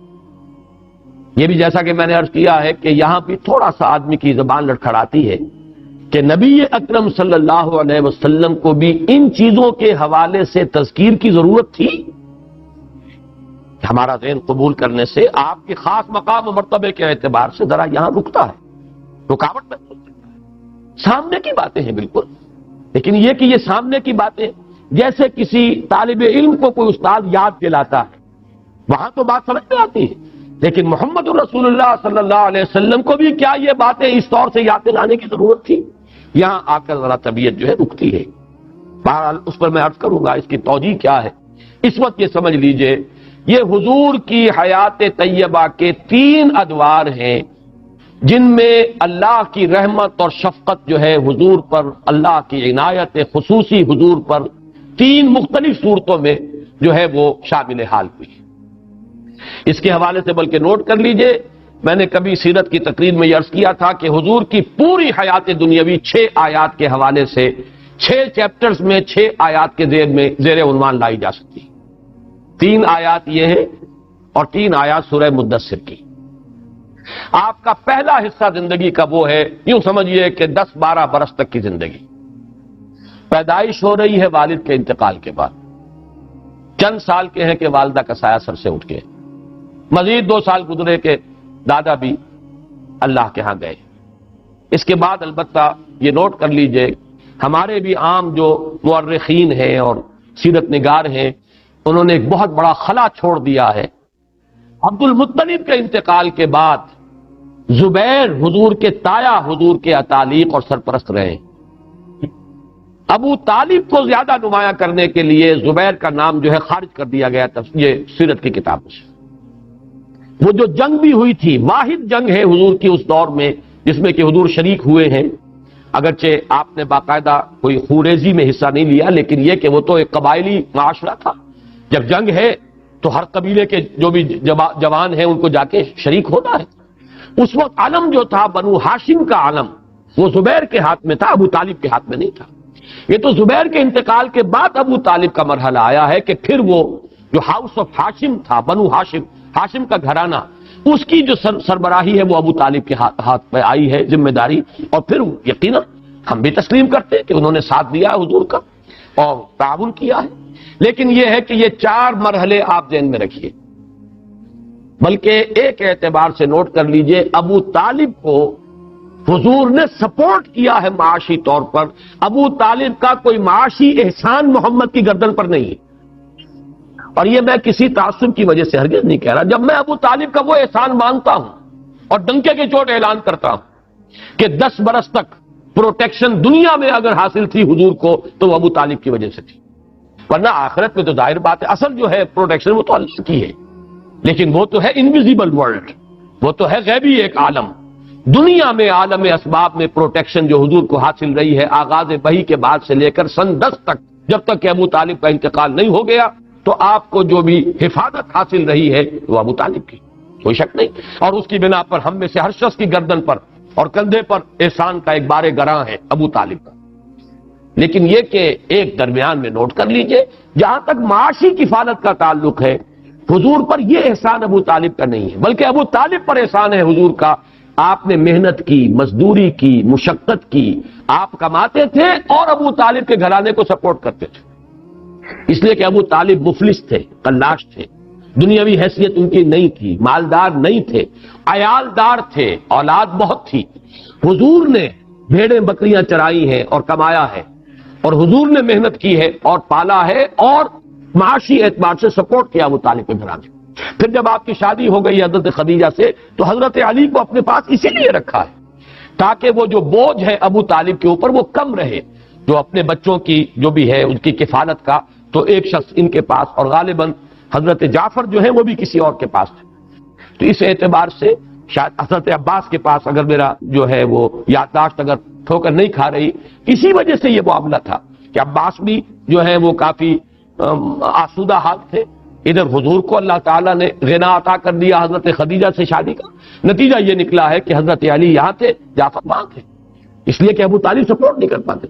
یہ بھی جیسا کہ میں نے عرض کیا ہے کہ یہاں بھی تھوڑا سا آدمی کی زبان لڑکھڑاتی ہے کہ نبی اکرم صلی اللہ علیہ وسلم کو بھی ان چیزوں کے حوالے سے تذکیر کی ضرورت تھی۔ ہمارا ذہن قبول کرنے سے آپ کے خاص مقام و مرتبے کے اعتبار سے ذرا یہاں رکتا ہے، رکاوٹ محسوس کرتا ہے۔ سامنے کی باتیں ہیں بالکل، لیکن یہ کہ یہ سامنے کی باتیں جیسے کسی طالب علم کو کوئی استاد یاد دلاتا ہے، وہاں تو بات سمجھ میں آتی ہے، لیکن محمد الرسول اللہ صلی اللہ علیہ وسلم کو بھی کیا یہ باتیں اس طور سے یاد دلانے کی ضرورت تھی؟ یہاں آ کر ذرا طبیعت جو ہے رکتی ہے۔ بہرحال اس پر میں عرض کروں گا اس کی توجیہ کیا ہے۔ اس وقت یہ سمجھ لیجئے، یہ حضور کی حیات طیبہ کے 3 ادوار ہیں، جن میں اللہ کی رحمت اور شفقت جو ہے حضور پر، اللہ کی عنایت خصوصی حضور پر 3 مختلف صورتوں میں جو ہے وہ شامل حال ہوئی۔ اس کے حوالے سے بلکہ نوٹ کر لیجئے، میں نے کبھی سیرت کی تقریر میں یہ عرض کیا تھا کہ حضور کی پوری حیات دنیاوی 6 آیات کے حوالے سے 6 چیپٹرز میں 6 آیات کے زیر عنوان لائی جا سکتی۔ 3 آیات یہ ہے اور 3 آیات سورہ مدثر کی۔ آپ کا پہلا حصہ زندگی کا وہ ہے، یوں سمجھیے کہ 10-12 برس تک کی زندگی۔ پیدائش ہو رہی ہے والد کے انتقال کے بعد، چند سال کے ہیں کہ والدہ کا سایہ سر سے اٹھ گئے، مزید 2 سال گزرے کہ دادا بھی اللہ کے ہاں گئے۔ اس کے بعد البتہ یہ نوٹ کر لیجئے، ہمارے بھی عام جو مورخین ہیں اور سیرت نگار ہیں، انہوں نے ایک بہت بڑا خلا چھوڑ دیا ہے۔ عبد المطلب کے انتقال کے بعد زبیر حضور کے تایا حضور کے اتالیق اور سرپرست رہے۔ ابو طالب کو زیادہ نمایاں کرنے کے لیے زبیر کا نام جو ہے خارج کر دیا گیا یہ سیرت کی کتابوں سے۔ وہ جو جنگ بھی ہوئی تھی، واحد جنگ ہے حضور کی اس دور میں جس میں کہ حضور شریک ہوئے ہیں، اگرچہ آپ نے باقاعدہ کوئی خوریزی میں حصہ نہیں لیا، لیکن یہ کہ وہ تو ایک قبائلی معاشرہ تھا، جب جنگ ہے تو ہر قبیلے کے جو بھی جوان ہیں ان کو جا کے شریک ہونا ہے۔ اس وقت علم جو تھا بنو ہاشم کا علم وہ زبیر کے ہاتھ میں تھا، ابو طالب کے ہاتھ میں نہیں تھا۔ یہ تو زبیر کے انتقال کے بعد ابو طالب کا مرحلہ آیا ہے کہ پھر وہ جو ہاؤس آف ہاشم تھا، بنو ہاشم، ہاشم کا گھرانہ، اس کی جو سربراہی ہے وہ ابو طالب کے ہاتھ پہ آئی ہے ذمہ داری، اور پھر یقیناً ہم بھی تسلیم کرتے ہیں کہ انہوں نے ساتھ دیا ہے حضور کا اور تعاون کیا ہے۔ لیکن یہ ہے کہ یہ 4 مرحلے آپ ذہن میں رکھیے، بلکہ ایک اعتبار سے نوٹ کر لیجئے، ابو طالب کو حضور نے سپورٹ کیا ہے معاشی طور پر۔ ابو طالب کا کوئی معاشی احسان محمد کی گردن پر نہیں ہے، اور یہ میں کسی تعصب کی وجہ سے ہرگز نہیں کہہ رہا۔ جب میں ابو طالب کا وہ احسان مانتا ہوں اور ڈنکے کے چوٹ اعلان کرتا ہوں کہ 10 برس تک پروٹیکشن دنیا میں اگر حاصل تھی حضور کو تو وہ ابو طالب کی وجہ سے تھی، ورنہ آخرت میں تو ظاہر بات ہے اصل جو ہے پروٹیکشن وہ تو اللہ کی ہے، لیکن وہ تو ہے انویزیبل ورلڈ، وہ تو ہے غیبی ایک عالم۔ دنیا میں عالم اسباب میں پروٹیکشن جو حضور کو حاصل رہی ہے آغاز وحی کے بعد سے لے کر سن 10 تک، جب تک کہ ابو طالب کا انتقال نہیں ہو گیا، تو آپ کو جو بھی حفاظت حاصل رہی ہے وہ ابو طالب کی، کوئی شک نہیں۔ اور اس کی بنا پر ہم میں سے ہر شخص کی گردن پر اور کندھے پر احسان کا ایک بار گراں ہے ابو طالب کا۔ لیکن یہ کہ ایک درمیان میں نوٹ کر لیجئے، جہاں تک معاشی کفالت کا تعلق ہے حضور پر یہ احسان ابو طالب کا نہیں ہے، بلکہ ابو طالب پر احسان ہے حضور کا۔ آپ نے محنت کی، مزدوری کی، مشقت کی، آپ کماتے تھے اور ابو طالب کے گھرانے کو سپورٹ کرتے تھے، اس لیے کہ ابو طالب مفلس تھے، قلاش تھے، دنیاوی حیثیت ان کی نہیں تھی، مالدار نہیں تھے، عیالدار تھے، اولاد بہت تھی۔ حضور نے بھیڑیں بکریاں چرائی ہیں اور کمایا ہے، اور حضور نے محنت کی ہے اور پالا ہے اور معاشی اعتبار سے سپورٹ کیا ابو طالب کے گھرانے۔ پھر جب آپ کی شادی ہو گئی حضرت خدیجہ سے تو حضرت علی کو اپنے پاس اسی لیے رکھا ہے تاکہ وہ جو بوجھ ہے ابو طالب کے اوپر وہ کم رہے، جو اپنے بچوں کی جو بھی ہے ان کی کفالت کا، تو ایک شخص ان کے پاس، اور غالباً حضرت جعفر جو ہے وہ بھی کسی اور کے پاس تھے۔ تو اس اعتبار سے شاید حضرت عباس کے پاس، اگر میرا جو ہے وہ یادداشت اگر ٹھوکر نہیں کھا رہی، اسی وجہ سے یہ معاملہ تھا کہ عباس بھی جو ہے وہ کافی آسودہ حال تھے۔ ادھر حضور کو اللہ تعالیٰ نے غنا عطا کر دیا حضرت خدیجہ سے شادی کا، نتیجہ یہ نکلا ہے کہ حضرت علی یہاں تھے، جعفر وہاں تھے، اس لیے کہ ابو طالب سپورٹ نہیں کر پاتے۔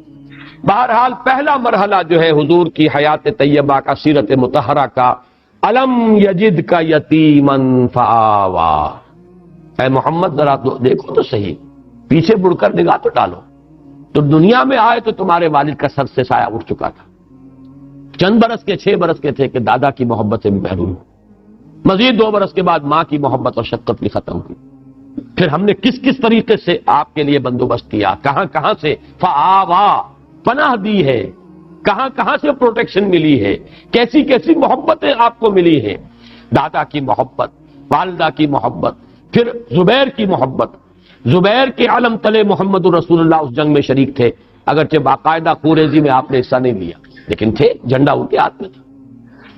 بہرحال پہلا مرحلہ جو ہے حضور کی حیات طیبہ کا، سیرت مطہرہ کا، الم یجد کا یتیما فآوا۔ اے محمد ذرا دیکھو تو صحیح، پیچھے مڑ کر نگاہ تو ڈالو، تو دنیا میں آئے تو تمہارے والد کا سر سے سایہ اٹھ چکا تھا، چند برس کے 6 برس کے تھے کہ دادا کی محبت سے بھی محروم، مزید 2 برس کے بعد ماں کی محبت اور شفقت بھی ختم ہوئی۔ پھر ہم نے کس کس طریقے سے آپ کے لیے بندوبست کیا، کہاں کہاں سے فآوا، پناہ دی ہے، کہاں کہاں سے پروٹیکشن ملی ہے، کیسی کیسی محبتیں آپ کو ملی ہیں، دادا کی محبت، والدہ کی محبت، پھر زبیر کی محبت۔ زبیر کے علم تلے محمد الرسول اللہ اس جنگ میں شریک تھے، اگرچہ باقاعدہ خوریزی میں آپ نے حصہ نہیں لیا، لیکن تھے، جھنڈا ان کے ہاتھ میں تھا۔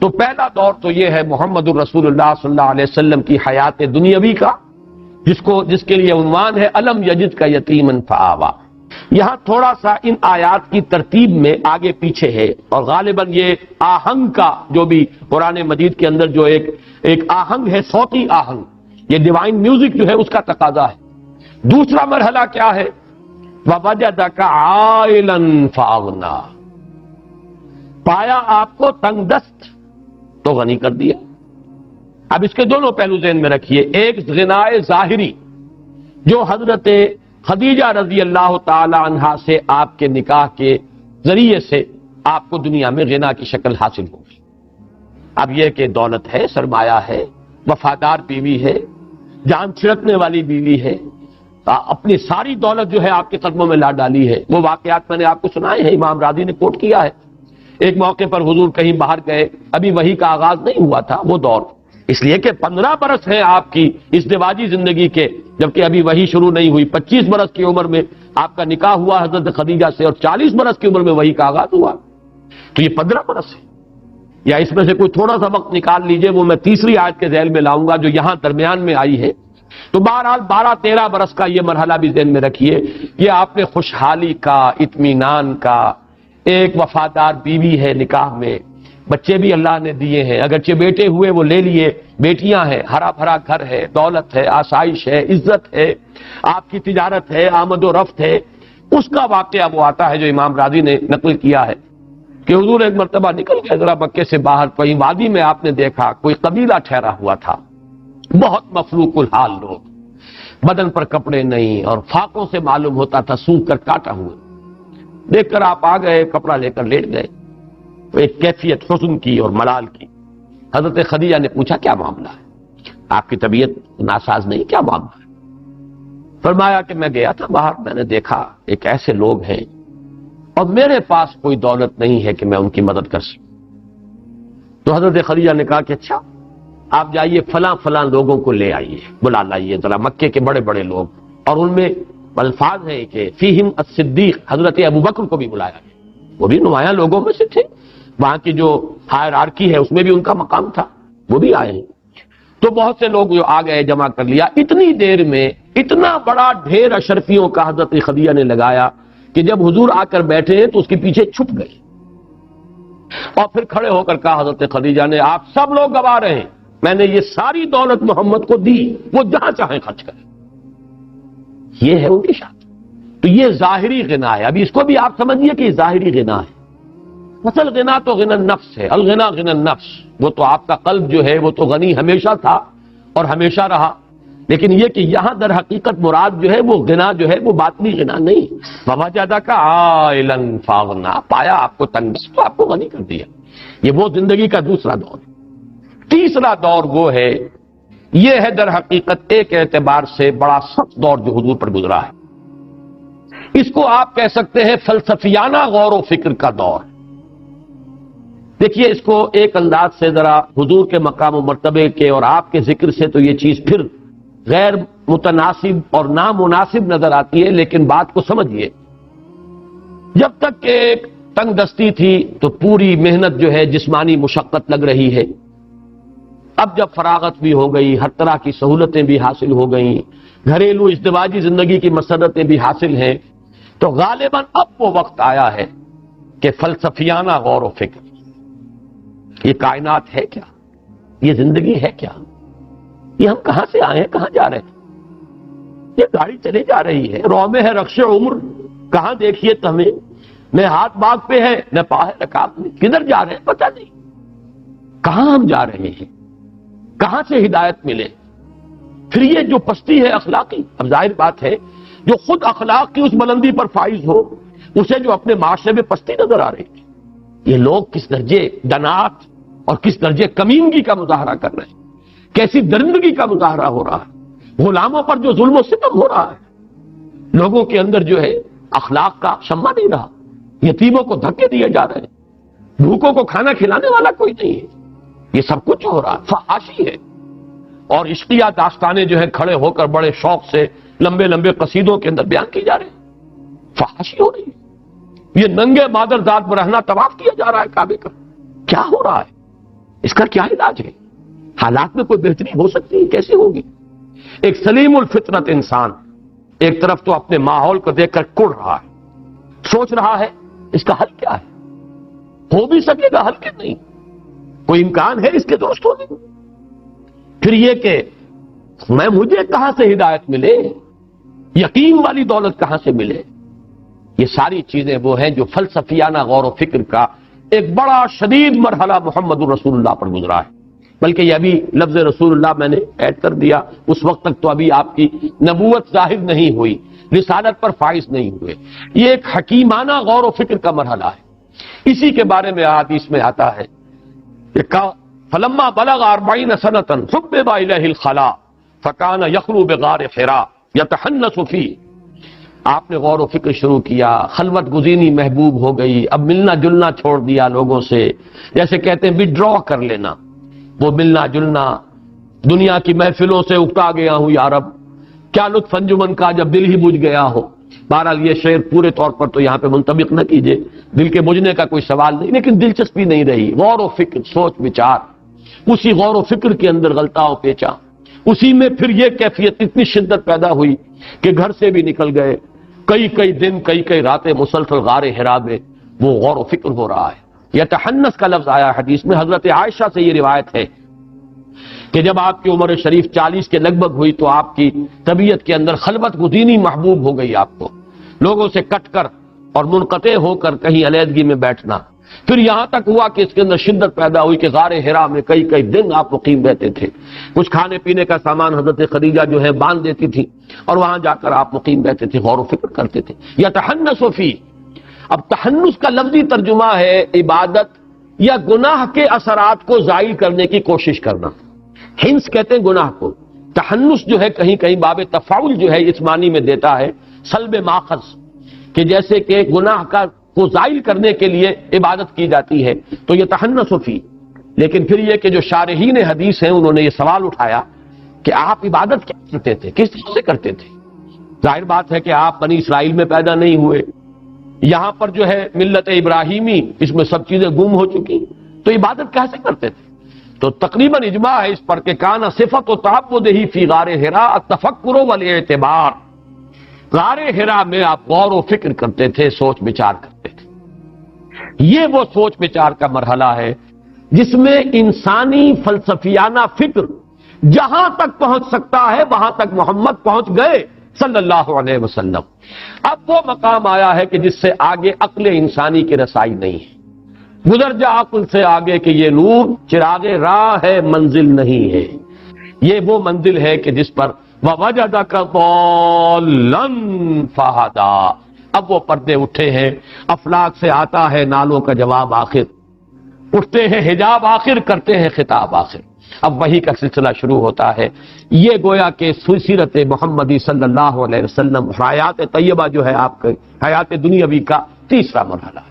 تو پہلا دور تو یہ ہے محمد الرسول اللہ صلی اللہ علیہ وسلم کی حیات دنیاوی کا، جس کے لیے عنوان ہے الم یجد کا یتیما فآوا۔ یہاں تھوڑا سا ان آیات کی ترتیب میں آگے پیچھے ہے، اور غالباً یہ آہنگ کا جو بھی قرآن مجید کے اندر جو ایک آہنگ ہے، صوتی آہنگ، یہ ڈیوائن میوزک جو ہے اس کا تقاضا ہے۔ دوسرا مرحلہ کیا ہے؟ وَوَجَدَكَ عَائِلًا فَأَغْنَىٰ، پایا آپ کو تنگ دست تو غنی کر دیا۔ اب اس کے دونوں پہلو ذہن میں رکھیے، ایک غنائے ظاہری جو حضرت خدیجہ رضی اللہ تعالی عنہا سے آپ کے نکاح کے ذریعے سے آپ کو دنیا میں غنا کی شکل حاصل ہوگی۔ اب یہ کہ دولت ہے، سرمایہ ہے، وفادار بیوی ہے، جان چھڑکنے والی بیوی ہے، اپنی ساری دولت جو ہے آپ کے قدموں میں لا ڈالی ہے۔ وہ واقعات میں نے آپ کو سنائے ہیں، امام راضی نے کوٹ کیا ہے۔ ایک موقع پر حضور کہیں باہر گئے، ابھی وحی کا آغاز نہیں ہوا تھا وہ دور، اس لیے کہ 15 برس ہیں آپ کی ازدواجی زندگی کے، جبکہ ابھی وحی شروع نہیں ہوئی۔ 25 برس کی عمر میں آپ کا نکاح ہوا حضرت خدیجہ سے، اور 40 برس کی عمر میں وحی کا آغاز ہوا، تو یہ 15 برس ہے۔ یا اس میں سے کوئی تھوڑا سا وقت نکال لیجئے، وہ میں تیسری آیت کے ذیل میں لاؤں گا جو یہاں درمیان میں آئی ہے۔ تو بہرحال 12-13 برس کا یہ مرحلہ بھی ذہن میں رکھیے، یہ آپ نے خوشحالی کا، اطمینان کا، ایک وفادار بیوی ہے نکاح میں، بچے بھی اللہ نے دیے ہیں، اگرچہ بیٹے ہوئے وہ لے لیے، بیٹیاں ہیں، ہرا بھرا گھر ہے، دولت ہے، آسائش ہے، عزت ہے، آپ کی تجارت ہے، آمد و رفت ہے۔ اس کا واقعہ وہ آتا ہے جو امام راضی نے نقل کیا ہے کہ حضور ایک مرتبہ نکل گئے ذرا مکے سے باہر، کہیں وادی میں آپ نے دیکھا کوئی قبیلہ ٹھہرا ہوا تھا، بہت مفلوق الحال لوگ، بدن پر کپڑے نہیں اور فاقوں سے معلوم ہوتا تھا سونکھ کر کاٹا ہوا۔ دیکھ کر آپ آ گئے، کپڑا لے کر لیٹ گئے، ایک کیفیت حزن کی اور ملال کی۔ حضرت خدیجہ نے پوچھا کیا معاملہ ہے، آپ کی طبیعت ناساز نہیں، کیا معاملہ ہے؟ فرمایا کہ میں گیا تھا باہر، میں نے دیکھا ایک ایسے لوگ ہیں اور میرے پاس کوئی دولت نہیں ہے کہ میں ان کی مدد کر سکوں۔ تو حضرت خدیجہ نے کہا کہ اچھا آپ جائیے فلاں فلاں لوگوں کو لے آئیے، بلا لائیے ذرا، مکے کے بڑے بڑے لوگ، اور ان میں الفاظ ہیں کہ فیہم الصدیق، حضرت ابوبکر کو بھی بلایا گیا، وہ بھی نمایاں لوگوں میں سے تھے، وہاں کی جو ہائرارکی ہے اس میں بھی ان کا مقام تھا، وہ بھی آئے ہیں۔ تو بہت سے لوگ جو آ گئے، جمع کر لیا، اتنی دیر میں اتنا بڑا ڈھیر اشرفیوں کا حضرت خدیجہ نے لگایا کہ جب حضور آ کر بیٹھے تو اس کے پیچھے چھپ گئے اور پھر کھڑے ہو کر کہا حضرت خدیجہ نے، آپ سب لوگ گوا رہے ہیں، میں نے یہ ساری دولت محمد کو دی، وہ جہاں چاہیں خرچ کریں۔ یہ ہے ان کی شان۔ تو یہ ظاہری غنا ہے، ابھی اس کو بھی آپ سمجھیے کہ یہ ظاہری غنا ہے۔ اصل غنا تو غنا النفس ہے، الغنا غنا النفس، وہ تو آپ کا قلب جو ہے وہ تو غنی ہمیشہ تھا اور ہمیشہ رہا، لیکن یہ کہ یہاں در حقیقت مراد جو ہے وہ غنا جو ہے وہ باطنی غنا نہیں، فوجدک عائلا فاغنا، پایا آپ کو تنگ تو آپ کو غنی کر دیا۔ یہ وہ زندگی کا دوسرا دور ہے۔ تیسرا دور وہ ہے، یہ ہے در حقیقت ایک اعتبار سے بڑا سخت دور جو حضور پر گزرا ہے، اس کو آپ کہہ سکتے ہیں فلسفیانہ غور و فکر کا دور۔ دیکھیے اس کو ایک انداز سے ذرا حضور کے مقام و مرتبے کے اور آپ کے ذکر سے تو یہ چیز پھر غیر متناسب اور نامناسب نظر آتی ہے، لیکن بات کو سمجھیے، جب تک کہ ایک تنگ دستی تھی تو پوری محنت جو ہے جسمانی مشقت لگ رہی ہے، اب جب فراغت بھی ہو گئی، ہر طرح کی سہولتیں بھی حاصل ہو گئیں، گھریلو ازدواجی زندگی کی مسرتیں بھی حاصل ہیں، تو غالباً اب وہ وقت آیا ہے کہ فلسفیانہ غور و فکر، یہ کائنات ہے کیا، یہ زندگی ہے کیا، یہ ہم کہاں سے آئے ہیں، کہاں جا رہے ہیں، یہ گاڑی چلے جا رہی ہے، رو میں ہے رخش عمر، کہاں دیکھیے تو ہمیں نہ ہاتھ باغ پہ ہے نہ پا ہے رکاب میں، کدھر جا رہے ہیں پتہ نہیں، کہاں ہم جا رہے ہیں، کہاں سے ہدایت ملے۔ پھر یہ جو پستی ہے اخلاقی، اب ظاہر بات ہے جو خود اخلاق کی اس بلندی پر فائز ہو، اسے جو اپنے معاشرے میں پستی نظر آ رہی ہے، یہ لوگ کس درجے دنات اور کس درجے کمینگی کا مظاہرہ کر رہے ہیں، کیسی درندگی کا مظاہرہ ہو رہا ہے، غلاموں پر جو ظلم و ستم ہو رہا ہے، لوگوں کے اندر جو ہے اخلاق کا شمع نہیں رہا، یتیموں کو دھکے دیے جا رہے ہیں، بھوکوں کو کھانا کھلانے والا کوئی نہیں ہے، یہ سب کچھ ہو رہا ہے، فحاشی ہے۔ اور عشقیہ داستانیں جو ہے کھڑے ہو کر بڑے شوق سے لمبے لمبے قصیدوں کے اندر بیان کی جا رہے ہیں، فحاشی ہو رہی ہے، یہ ننگے مادر ذات برہنہ طواف کیا جا رہا ہے کعبے کا، کیا ہو رہا ہے، اس کا کیا علاج ہے، حالات میں کوئی بہتری ہو سکتی ہے، کیسے ہوگی؟ ایک سلیم الفطرت انسان ایک طرف تو اپنے ماحول کو دیکھ کر کڑ رہا ہے، سوچ رہا ہے اس کا حل کیا ہے، ہو بھی سکے گا حل کہ نہیں، کوئی امکان ہے اس کے درست ہونے میں؟ پھر یہ کہ مجھے کہاں سے ہدایت ملے، یقین والی دولت کہاں سے ملے، یہ ساری چیزیں وہ ہیں جو فلسفیانہ غور و فکر کا ایک بڑا شدید مرحلہ محمد الرسول اللہ پر گزرا ہے۔ بلکہ یہ ابھی لفظ رسول اللہ میں نے ایڈ کر دیا، اس وقت تک تو ابھی آپ کی نبوت ظاہر نہیں ہوئی، رسالت پر فائز نہیں ہوئے، یہ ایک حکیمانہ غور و فکر کا مرحلہ ہے۔ اسی کے بارے میں حدیث میں آتا ہے کہ فلما بلغ 40 سنة حبب إليه الخلاء فكان يخلو بغار حراء يتحنث فيه، آپ نے غور و فکر شروع کیا، خلوت گزینی محبوب ہو گئی، اب ملنا جلنا چھوڑ دیا لوگوں سے، جیسے کہتے ہیں وڈرا کر لینا، وہ ملنا جلنا، دنیا کی محفلوں سے اکتا گیا ہوں یا رب، کیا لطف انجمن کا جب دل ہی بجھ گیا ہو۔ بہرحال یہ شعر پورے طور پر تو یہاں پہ منطبق نہ کیجئے، دل کے بجھنے کا کوئی سوال نہیں، لیکن دلچسپی نہیں رہی، غور و فکر، سوچ وچار، اسی غور و فکر کے اندر غلطہ و پیچا، اسی میں پھر یہ کیفیت اتنی شدت پیدا ہوئی کہ گھر سے بھی نکل گئے، کئی دن کئی راتیں مسلسل غار حرا میں وہ غور و فکر ہو رہا ہے، یتحنس کا لفظ آیا حدیث میں، حضرت عائشہ سے یہ روایت ہے کہ جب آپ کی عمر شریف 40 کے لگ بھگ ہوئی تو آپ کی طبیعت کے اندر خلوت گزینی محبوب ہو گئی، آپ کو لوگوں سے کٹ کر اور منقطع ہو کر کہیں علیحدگی میں بیٹھنا۔ پھر یہاں تک ہوا کہ اس کے اندر شدت پیدا ہوئی کہ غار حرا میں کئی کئی دن آپ مقیم رہتے تھے، کچھ کھانے پینے کا سامان حضرت خدیجہ جو ہے باندھ دیتی تھی اور وہاں جا کر آپ مقیم رہتے تھے، غور و فکر کرتے تھے۔ یتحنس فی، اب تحنس کا لفظی ترجمہ ہے عبادت یا گناہ کے اثرات کو زائل کرنے کی کوشش کرنا۔ ہنس کہتے ہیں گناہ کو، تحنس جو ہے کہیں کہیں باب تفاعل جو ہے اس معنی میں دیتا ہے سلب ماخذ، کہ جیسے کہ گناہ کا کو زائل کرنے کے لیے عبادت کی جاتی ہے، تو یہ تحنس فی۔ لیکن پھر یہ کہ جو شارحین حدیث ہیں انہوں نے یہ سوال اٹھایا کہ آپ عبادت کیا کرتے تھے، کس طرح سے کرتے تھے؟ ظاہر بات ہے کہ آپ بنی اسرائیل میں پیدا نہیں ہوئے، یہاں پر جو ہے ملت ابراہیمی اس میں سب چیزیں گم ہو چکی، تو عبادت کیسے کرتے تھے؟ تو تقریباً اجماع ہے اس پر کہ کانا صفت و تعبدہ فی غار حرا التفکر والاعتبار، غار حرا میں آپ غور و فکر کرتے تھے، سوچ بچار کرتے تھے۔ یہ وہ سوچ بچار کا مرحلہ ہے جس میں انسانی فلسفیانہ فکر جہاں تک پہنچ سکتا ہے وہاں تک محمد پہنچ گئے صلی اللہ علیہ وسلم۔ اب وہ مقام آیا ہے کہ جس سے آگے عقل انسانی کی رسائی نہیں ہے، گزر جا عقل سے آگے کہ یہ نور چراغ راہ ہے، منزل نہیں ہے۔ یہ وہ منزل ہے کہ جس پر وَوَجَدَكَ ضَالًّا فَهَدَىٰ، اب وہ پردے اٹھے ہیں، افلاک سے آتا ہے نالوں کا جواب آخر، اٹھتے ہیں حجاب آخر، کرتے ہیں خطاب آخر۔ اب وحی کا سلسلہ شروع ہوتا ہے۔ یہ گویا کہ سیرت محمدی صلی اللہ علیہ وسلم، حیات طیبہ جو ہے آپ کے حیات دنیاوی کا تیسرا مرحلہ ہے۔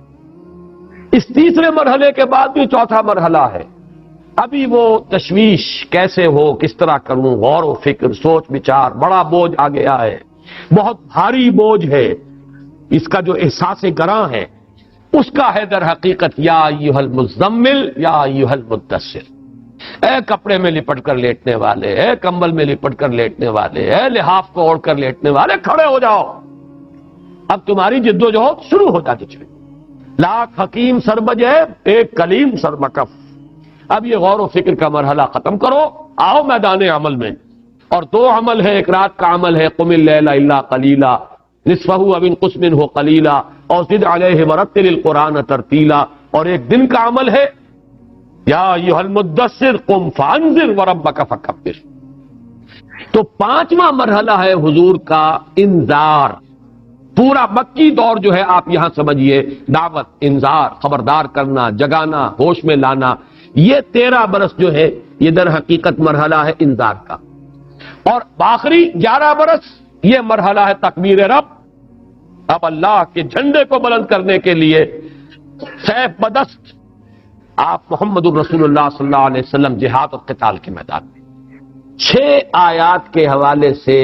اس تیسرے مرحلے کے بعد بھی چوتھا مرحلہ ہے۔ ابھی وہ تشویش کیسے ہو، کس طرح کروں، غور و فکر، سوچ بچار، بڑا بوجھ آ گیا ہے، بہت بھاری بوجھ ہے، اس کا جو احساس گراں ہے اس کا ہے در حقیقت یا ایھا المزمل یا ایھا المدثر، اے کپڑے میں لپٹ کر لیٹنے والے، اے کمبل میں لپٹ کر لیٹنے والے، اے لحاف کو اوڑھ کر لیٹنے والے، کھڑے ہو جاؤ، اب تمہاری جد و جہد شروع ہو جاتی چاہیے۔ لاکھ حکیم سر بجے ایک کلیم سر مکف، اب یہ غور و فکر کا مرحلہ ختم کرو، آؤ میدان عمل میں۔ اور دو عمل ہے، ایک رات کا عمل ہے قم اللیل الا قلیلا نصفہ او انقص منہ قلیلا اور زد علیہ ورتل القرآن ترتیلا، اور ایک دن کا عمل ہے یا ایھا المدثر قم فانذر وربک فکبر۔ تو پانچواں مرحلہ ہے حضور کا انذار۔ پورا مکی دور جو ہے آپ یہاں سمجھیے، دعوت، انذار، خبردار کرنا، جگانا، ہوش میں لانا، یہ 13 برس جو ہے یہ در حقیقت مرحلہ ہے انذار کا۔ اور آخری 11 برس یہ مرحلہ ہے تکبیر رب۔ اب اللہ کے جھنڈے کو بلند کرنے کے لیے سیف بدست آپ محمد الرسول اللہ صلی اللہ علیہ وسلم جہاد اور قتال کے میدان میں۔ 6 آیات کے حوالے سے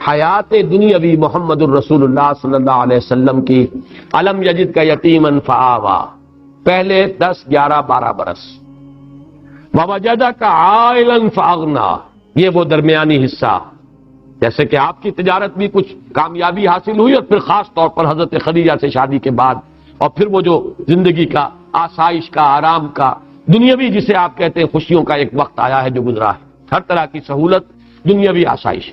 حیات دنیاوی محمد الرسول اللہ صلی اللہ علیہ وسلم کی الم یجد کا یتیما فآویٰ، پہلے 10، 11، 12 برس، ووجدک عائلا فاغنیٰ، یہ وہ درمیانی حصہ، جیسے کہ آپ کی تجارت بھی کچھ کامیابی حاصل ہوئی اور پھر خاص طور پر حضرت خدیجہ سے شادی کے بعد، اور پھر وہ جو زندگی کا آسائش کا، آرام کا، دنیاوی جسے آپ کہتے ہیں خوشیوں کا ایک وقت آیا ہے جو گزرا ہے، ہر طرح کی سہولت، دنیاوی آسائش۔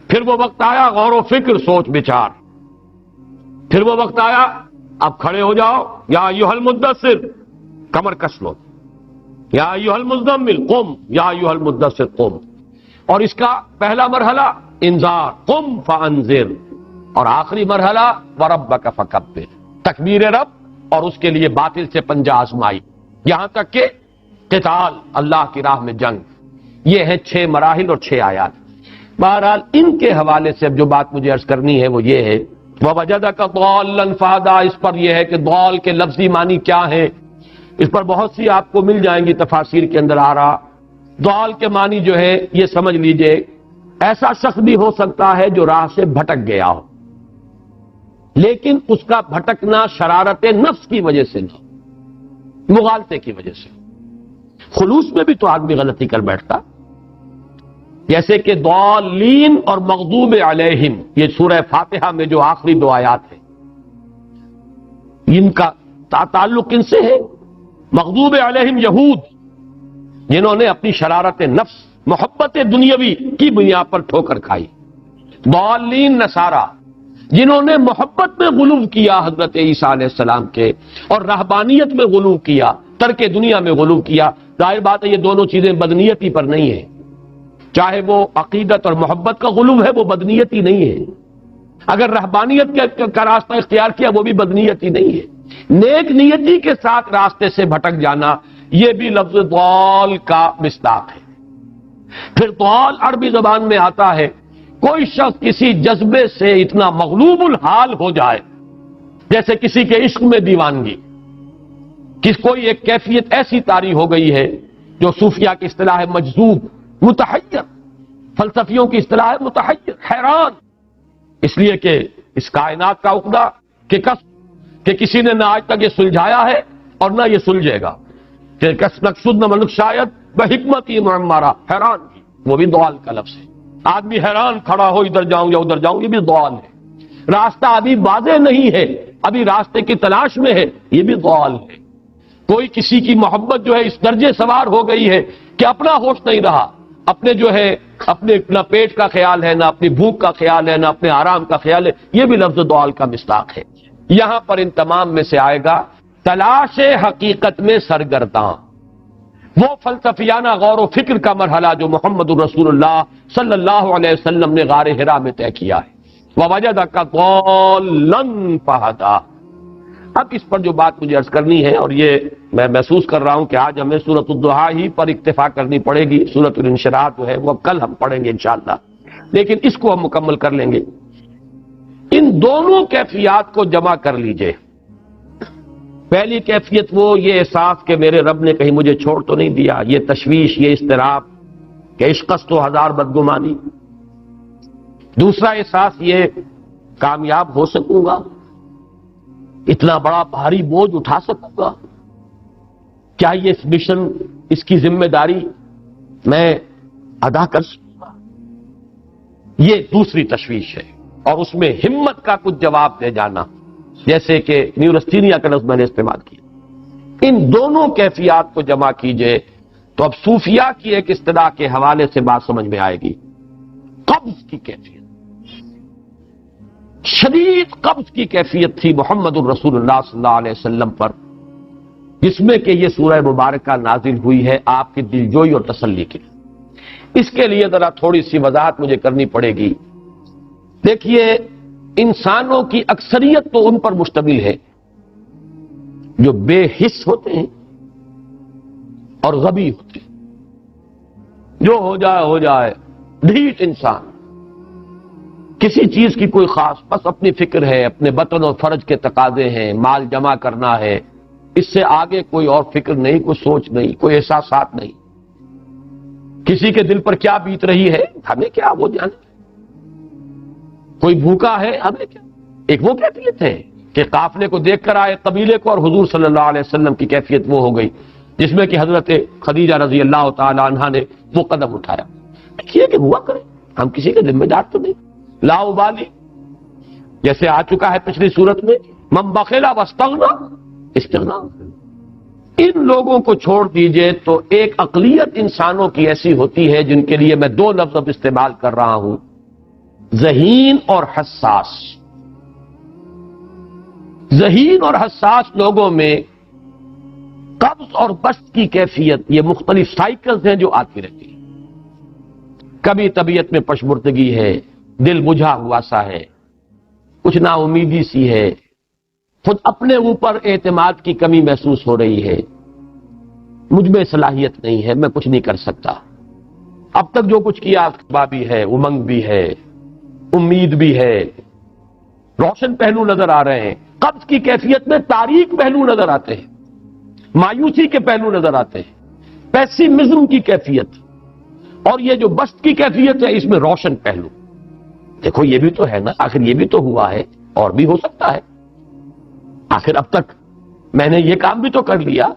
پھر وہ وقت آیا غور و فکر، سوچ بچار۔ پھر وہ وقت آیا اب کھڑے ہو جاؤ، یا ایھا المدثر، کمر کس لو، یا ایھا المزمل قم، یا ایھا المدثر قم۔ اور اس کا پہلا مرحلہ انذار، قم فانذر، اور آخری مرحلہ وربک فکبر، تکبیر رب اور اس کے لیے باطل سے پنجہ آزمائی، یہاں تک کہ قتال، اللہ کی راہ میں جنگ۔ یہ ہیں 6 مراحل اور 6 آیات۔ بہرحال ان کے حوالے سے اب جو بات مجھے عرض کرنی ہے وہ یہ ہے وَوَجَدَكَ ضَالًّا فَهَدَىٰ، اس پر یہ ہے کہ ضال کے لفظی معنی کیا ہیں، اس پر بہت سی آپ کو مل جائیں گی تفاسیر کے اندر آ رہا۔ ضال کے معنی جو ہے یہ سمجھ لیجئے ایسا شخص بھی ہو سکتا ہے جو راہ سے بھٹک گیا ہو، لیکن اس کا بھٹکنا شرارت نفس کی وجہ سے نہ، مغالطے کی وجہ سے۔ خلوص میں بھی تو آدمی غلطی کر بیٹھتا، جیسے کہ ضالین اور مغضوب علیہم، یہ سورہ فاتحہ میں جو آخری 2 آیات ہیں ان کا تعلق ان سے ہے مغضوب علیہم یہود، جنہوں نے اپنی شرارت نفس، محبت دنیاوی کی بنیاد پر ٹھوکر کھائی، ضالین نصارہ، جنہوں نے محبت میں غلو کیا حضرت عیسیٰ علیہ السلام کے، اور رہبانیت میں غلو کیا، ترک دنیا میں غلو کیا۔ ظاہر بات ہے یہ دونوں چیزیں بدنیتی پر نہیں ہیں، چاہے وہ عقیدت اور محبت کا غلو ہے وہ بدنیتی نہیں ہے، اگر رہبانیت کا راستہ اختیار کیا وہ بھی بدنیتی نہیں ہے۔ نیک نیتی کے ساتھ راستے سے بھٹک جانا یہ بھی لفظ ضال کا مصداق ہے۔ پھر ضال عربی زبان میں آتا ہے کوئی شخص کسی جذبے سے اتنا مغلوب الحال ہو جائے، جیسے کسی کے عشق میں دیوانگی، کوئی ایک کیفیت ایسی طاری ہو گئی ہے جو صوفیہ کی اصطلاح ہے مجذوب، متحیر، فلسفیوں کی اصطلاح ہے متحیر، حیران، اس لیے کہ اس کائنات کا عقدہ کہ کسی نے نہ آج تک یہ سلجھایا ہے اور نہ یہ سلجھے گا، کہ کس نقصد نہ منک شاید بحکمت ہی معمارہ، حیران کی، وہ بھی ضال کا لفظ ہے۔ آدمی حیران کھڑا ہو ادھر جاؤں یا ادھر جاؤں، یہ بھی ضال ہے۔ راستہ ابھی واضح نہیں ہے، ابھی راستے کی تلاش میں ہے، یہ بھی ضال ہے۔ کوئی کسی کی محبت جو ہے اس درجے سوار ہو گئی ہے کہ اپنا ہوش نہیں رہا، اپنے جو ہے اپنے نہ پیٹ کا خیال ہے، نہ اپنی بھوک کا خیال ہے، نہ اپنے آرام کا خیال ہے، یہ بھی لفظ ضال کا مصداق ہے۔ یہاں پر ان تمام میں سے آئے گا تلاش حقیقت میں سرگرداں، وہ فلسفیانہ غور و فکر کا مرحلہ جو محمد الرسول اللہ صلی اللہ علیہ وسلم نے غار حرا میں طے کیا ہے۔ وَوَجَدَكَ ضَالًّا فَهَدَىٰ۔ اب اس پر جو بات مجھے عرض کرنی ہے، اور یہ میں محسوس کر رہا ہوں کہ آج ہمیں سورۃ الضحیٰ ہی پر اکتفا کرنی پڑے گی، سورۃ الانشراح جو ہے وہ کل ہم پڑھیں گے انشاءاللہ، لیکن اس کو ہم مکمل کر لیں گے۔ ان دونوں کیفیات کو جمع کر لیجئے۔ پہلی کیفیت وہ یہ احساس کہ میرے رب نے کہیں مجھے چھوڑ تو نہیں دیا، یہ تشویش، یہ اضطراب کہ عشقست تو ہزار بدگمانی۔ دوسرا احساس یہ کامیاب ہو سکوں گا، اتنا بڑا بھاری بوجھ اٹھا سکوں گا، کیا یہ اس مشن، اس کی ذمہ داری میں ادا کر سکوں گا، یہ دوسری تشویش ہے۔ اور اس میں ہمت کا کچھ جواب دے جانا، جیسے کہ نیورستینیا کا لفظ میں نے استعمال کیا۔ ان دونوں کیفیات کو جمع کیجئے تو اب صوفیہ کی ایک اصطلاح کے حوالے سے بات سمجھ میں آئے گی۔ قبض کی کیفیت، شدید قبض کی کیفیت تھی محمد الرسول اللہ صلی اللہ علیہ وسلم پر، جس میں کہ یہ سورہ مبارکہ نازل ہوئی ہے آپ کی دلجوئی اور تسلی کے لیے۔ اس کے لیے ذرا تھوڑی سی وضاحت مجھے کرنی پڑے گی۔ دیکھیے، انسانوں کی اکثریت تو ان پر مشتمل ہے جو بے حس ہوتے ہیں اور غبی ہوتے ہیں، جو ہو جائے ڈھیٹ انسان، کسی چیز کی کوئی خاص، بس اپنی فکر ہے، اپنے بطن اور فرج کے تقاضے ہیں، مال جمع کرنا ہے، اس سے آگے کوئی اور فکر نہیں، کوئی سوچ نہیں، کوئی احساسات نہیں۔ کسی کے دل پر کیا بیت رہی ہے ہمیں کیا، وہ جانے۔ کوئی بھوکا ہے ہمیں کیا۔ ایک وہ کیفیت ہے کہ قافلے کو دیکھ کر آئے قبیلے کو، اور حضور صلی اللہ علیہ وسلم کی کیفیت وہ ہو گئی جس میں کہ حضرت خدیجہ رضی اللہ تعالی عنہا نے وہ قدم اٹھایا۔ دیکھیے کہ ہوا کرے، ہم کسی کے ذمہ دار تو نہیں، لا ابالی، جیسے آ چکا ہے پچھلی صورت میں، من بخل واستغنی استغنا۔ ان لوگوں کو چھوڑ دیجئے تو ایک اقلیت انسانوں کی ایسی ہوتی ہے جن کے لیے میں دو لفظ اب استعمال کر رہا ہوں، ذہین اور حساس۔ ذہین اور حساس لوگوں میں قبض اور بسط کی کیفیت، یہ مختلف سائیکلز ہیں جو آتی رہتی ہیں۔ کبھی طبیعت میں پشمردگی ہے، دل بجھا ہوا سا ہے، کچھ نا امیدی سی ہے، خود اپنے اوپر اعتماد کی کمی محسوس ہو رہی ہے، مجھ میں صلاحیت نہیں ہے، میں کچھ نہیں کر سکتا، اب تک جو کچھ کیا بھی ہے، امنگ بھی ہے، امید بھی ہے، روشن پہلو نظر آ رہے ہیں۔ قبض کی کیفیت میں تاریک پہلو نظر آتے ہیں، مایوسی کے پہلو نظر آتے ہیں، پیسیمزم کی کیفیت، اور یہ جو بسط کی کیفیت ہے اس میں روشن پہلو۔ دیکھو یہ بھی تو ہے نا، آخر یہ بھی تو ہوا ہے اور بھی ہو سکتا ہے، آخر اب تک میں نے یہ کام بھی تو کر لیا،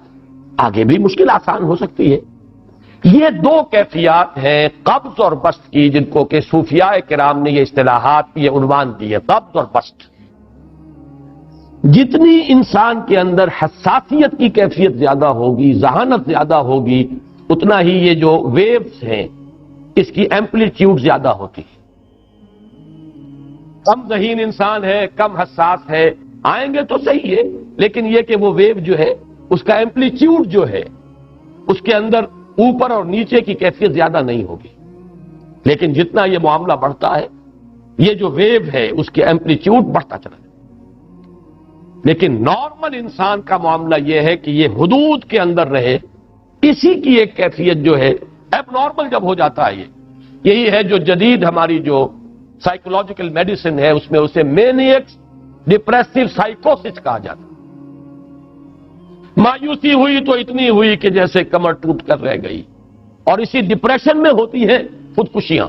آگے بھی مشکل آسان ہو سکتی ہے۔ یہ دو کیفیات ہیں قبض اور بسط کی، جن کو کہ صوفیاء کرام نے یہ اصطلاحات، یہ عنوان دیے، قبض اور بسط۔ جتنی انسان کے اندر حساسیت کی کیفیت زیادہ ہوگی، ذہانت زیادہ ہوگی، اتنا ہی یہ جو ویوز ہیں اس کی ایمپلیٹیوڈ زیادہ ہوتی ہے۔ کم ذہین انسان ہے، کم حساس ہے، آئیں گے تو صحیح ہے، لیکن یہ کہ وہ ویو جو ہے اس کا ایمپلیٹیوڈ جو ہے اس کے اندر اوپر اور نیچے کی کیفیت زیادہ نہیں ہوگی۔ لیکن جتنا یہ معاملہ بڑھتا ہے یہ جو ویو ہے اس کی ایمپلیٹیوڈ بڑھتا چلا جائے۔ لیکن نارمل انسان کا معاملہ یہ ہے کہ یہ حدود کے اندر رہے، اسی کی ایک کیفیت جو ہے ایب نارمل جب ہو جاتا ہے یہی ہے جو جدید ہماری جو سائیکولوجیکل میڈیسن ہے اس میں اسے مینیکس ڈپریسو سائیکوسس کہا جاتا ہے۔ مایوسی ہوئی تو اتنی ہوئی کہ جیسے کمر ٹوٹ کر رہ گئی، اور اسی ڈپریشن میں ہوتی ہیں خودکشیاں،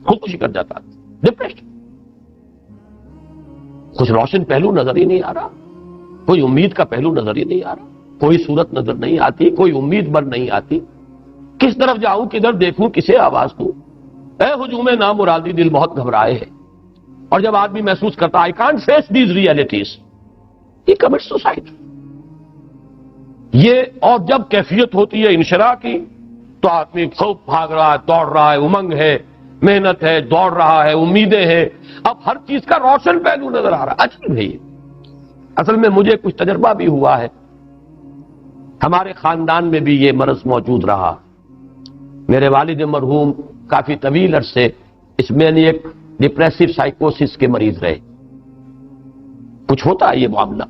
خودکشی کر جاتا ہے ڈپریشن۔ کچھ روشن پہلو نظر ہی نہیں آ رہا، کوئی امید کا پہلو نظر ہی نہیں آ رہا، کوئی صورت نظر نہیں آتی، کوئی امید بر نہیں آتی، کس طرف جاؤں، کدھر دیکھوں، کسے آواز دوں؟ اے ہجوم نامرادی دل بہت گھبرائے ہے۔ اور جب آدمی محسوس کرتا I can't face these realities، he commits suicide۔ یہ اور جب کیفیت ہوتی ہے انشراح کی تو آدمی خوب بھاگ رہا ہے، دوڑ رہا ہے، امنگ ہے، محنت ہے، دوڑ رہا ہے، امیدیں ہیں، اب ہر چیز کا روشن پہلو نظر آ رہا ہے۔ عجیب ہے یہ۔ اصل میں مجھے کچھ تجربہ بھی ہوا ہے، ہمارے خاندان میں بھی یہ مرض موجود رہا۔ میرے والد مرحوم کافی طویل عرصے اس مینیک ڈپریسو سائیکوسس کے مریض رہے۔ کچھ ہوتا ہے یہ معاملہ،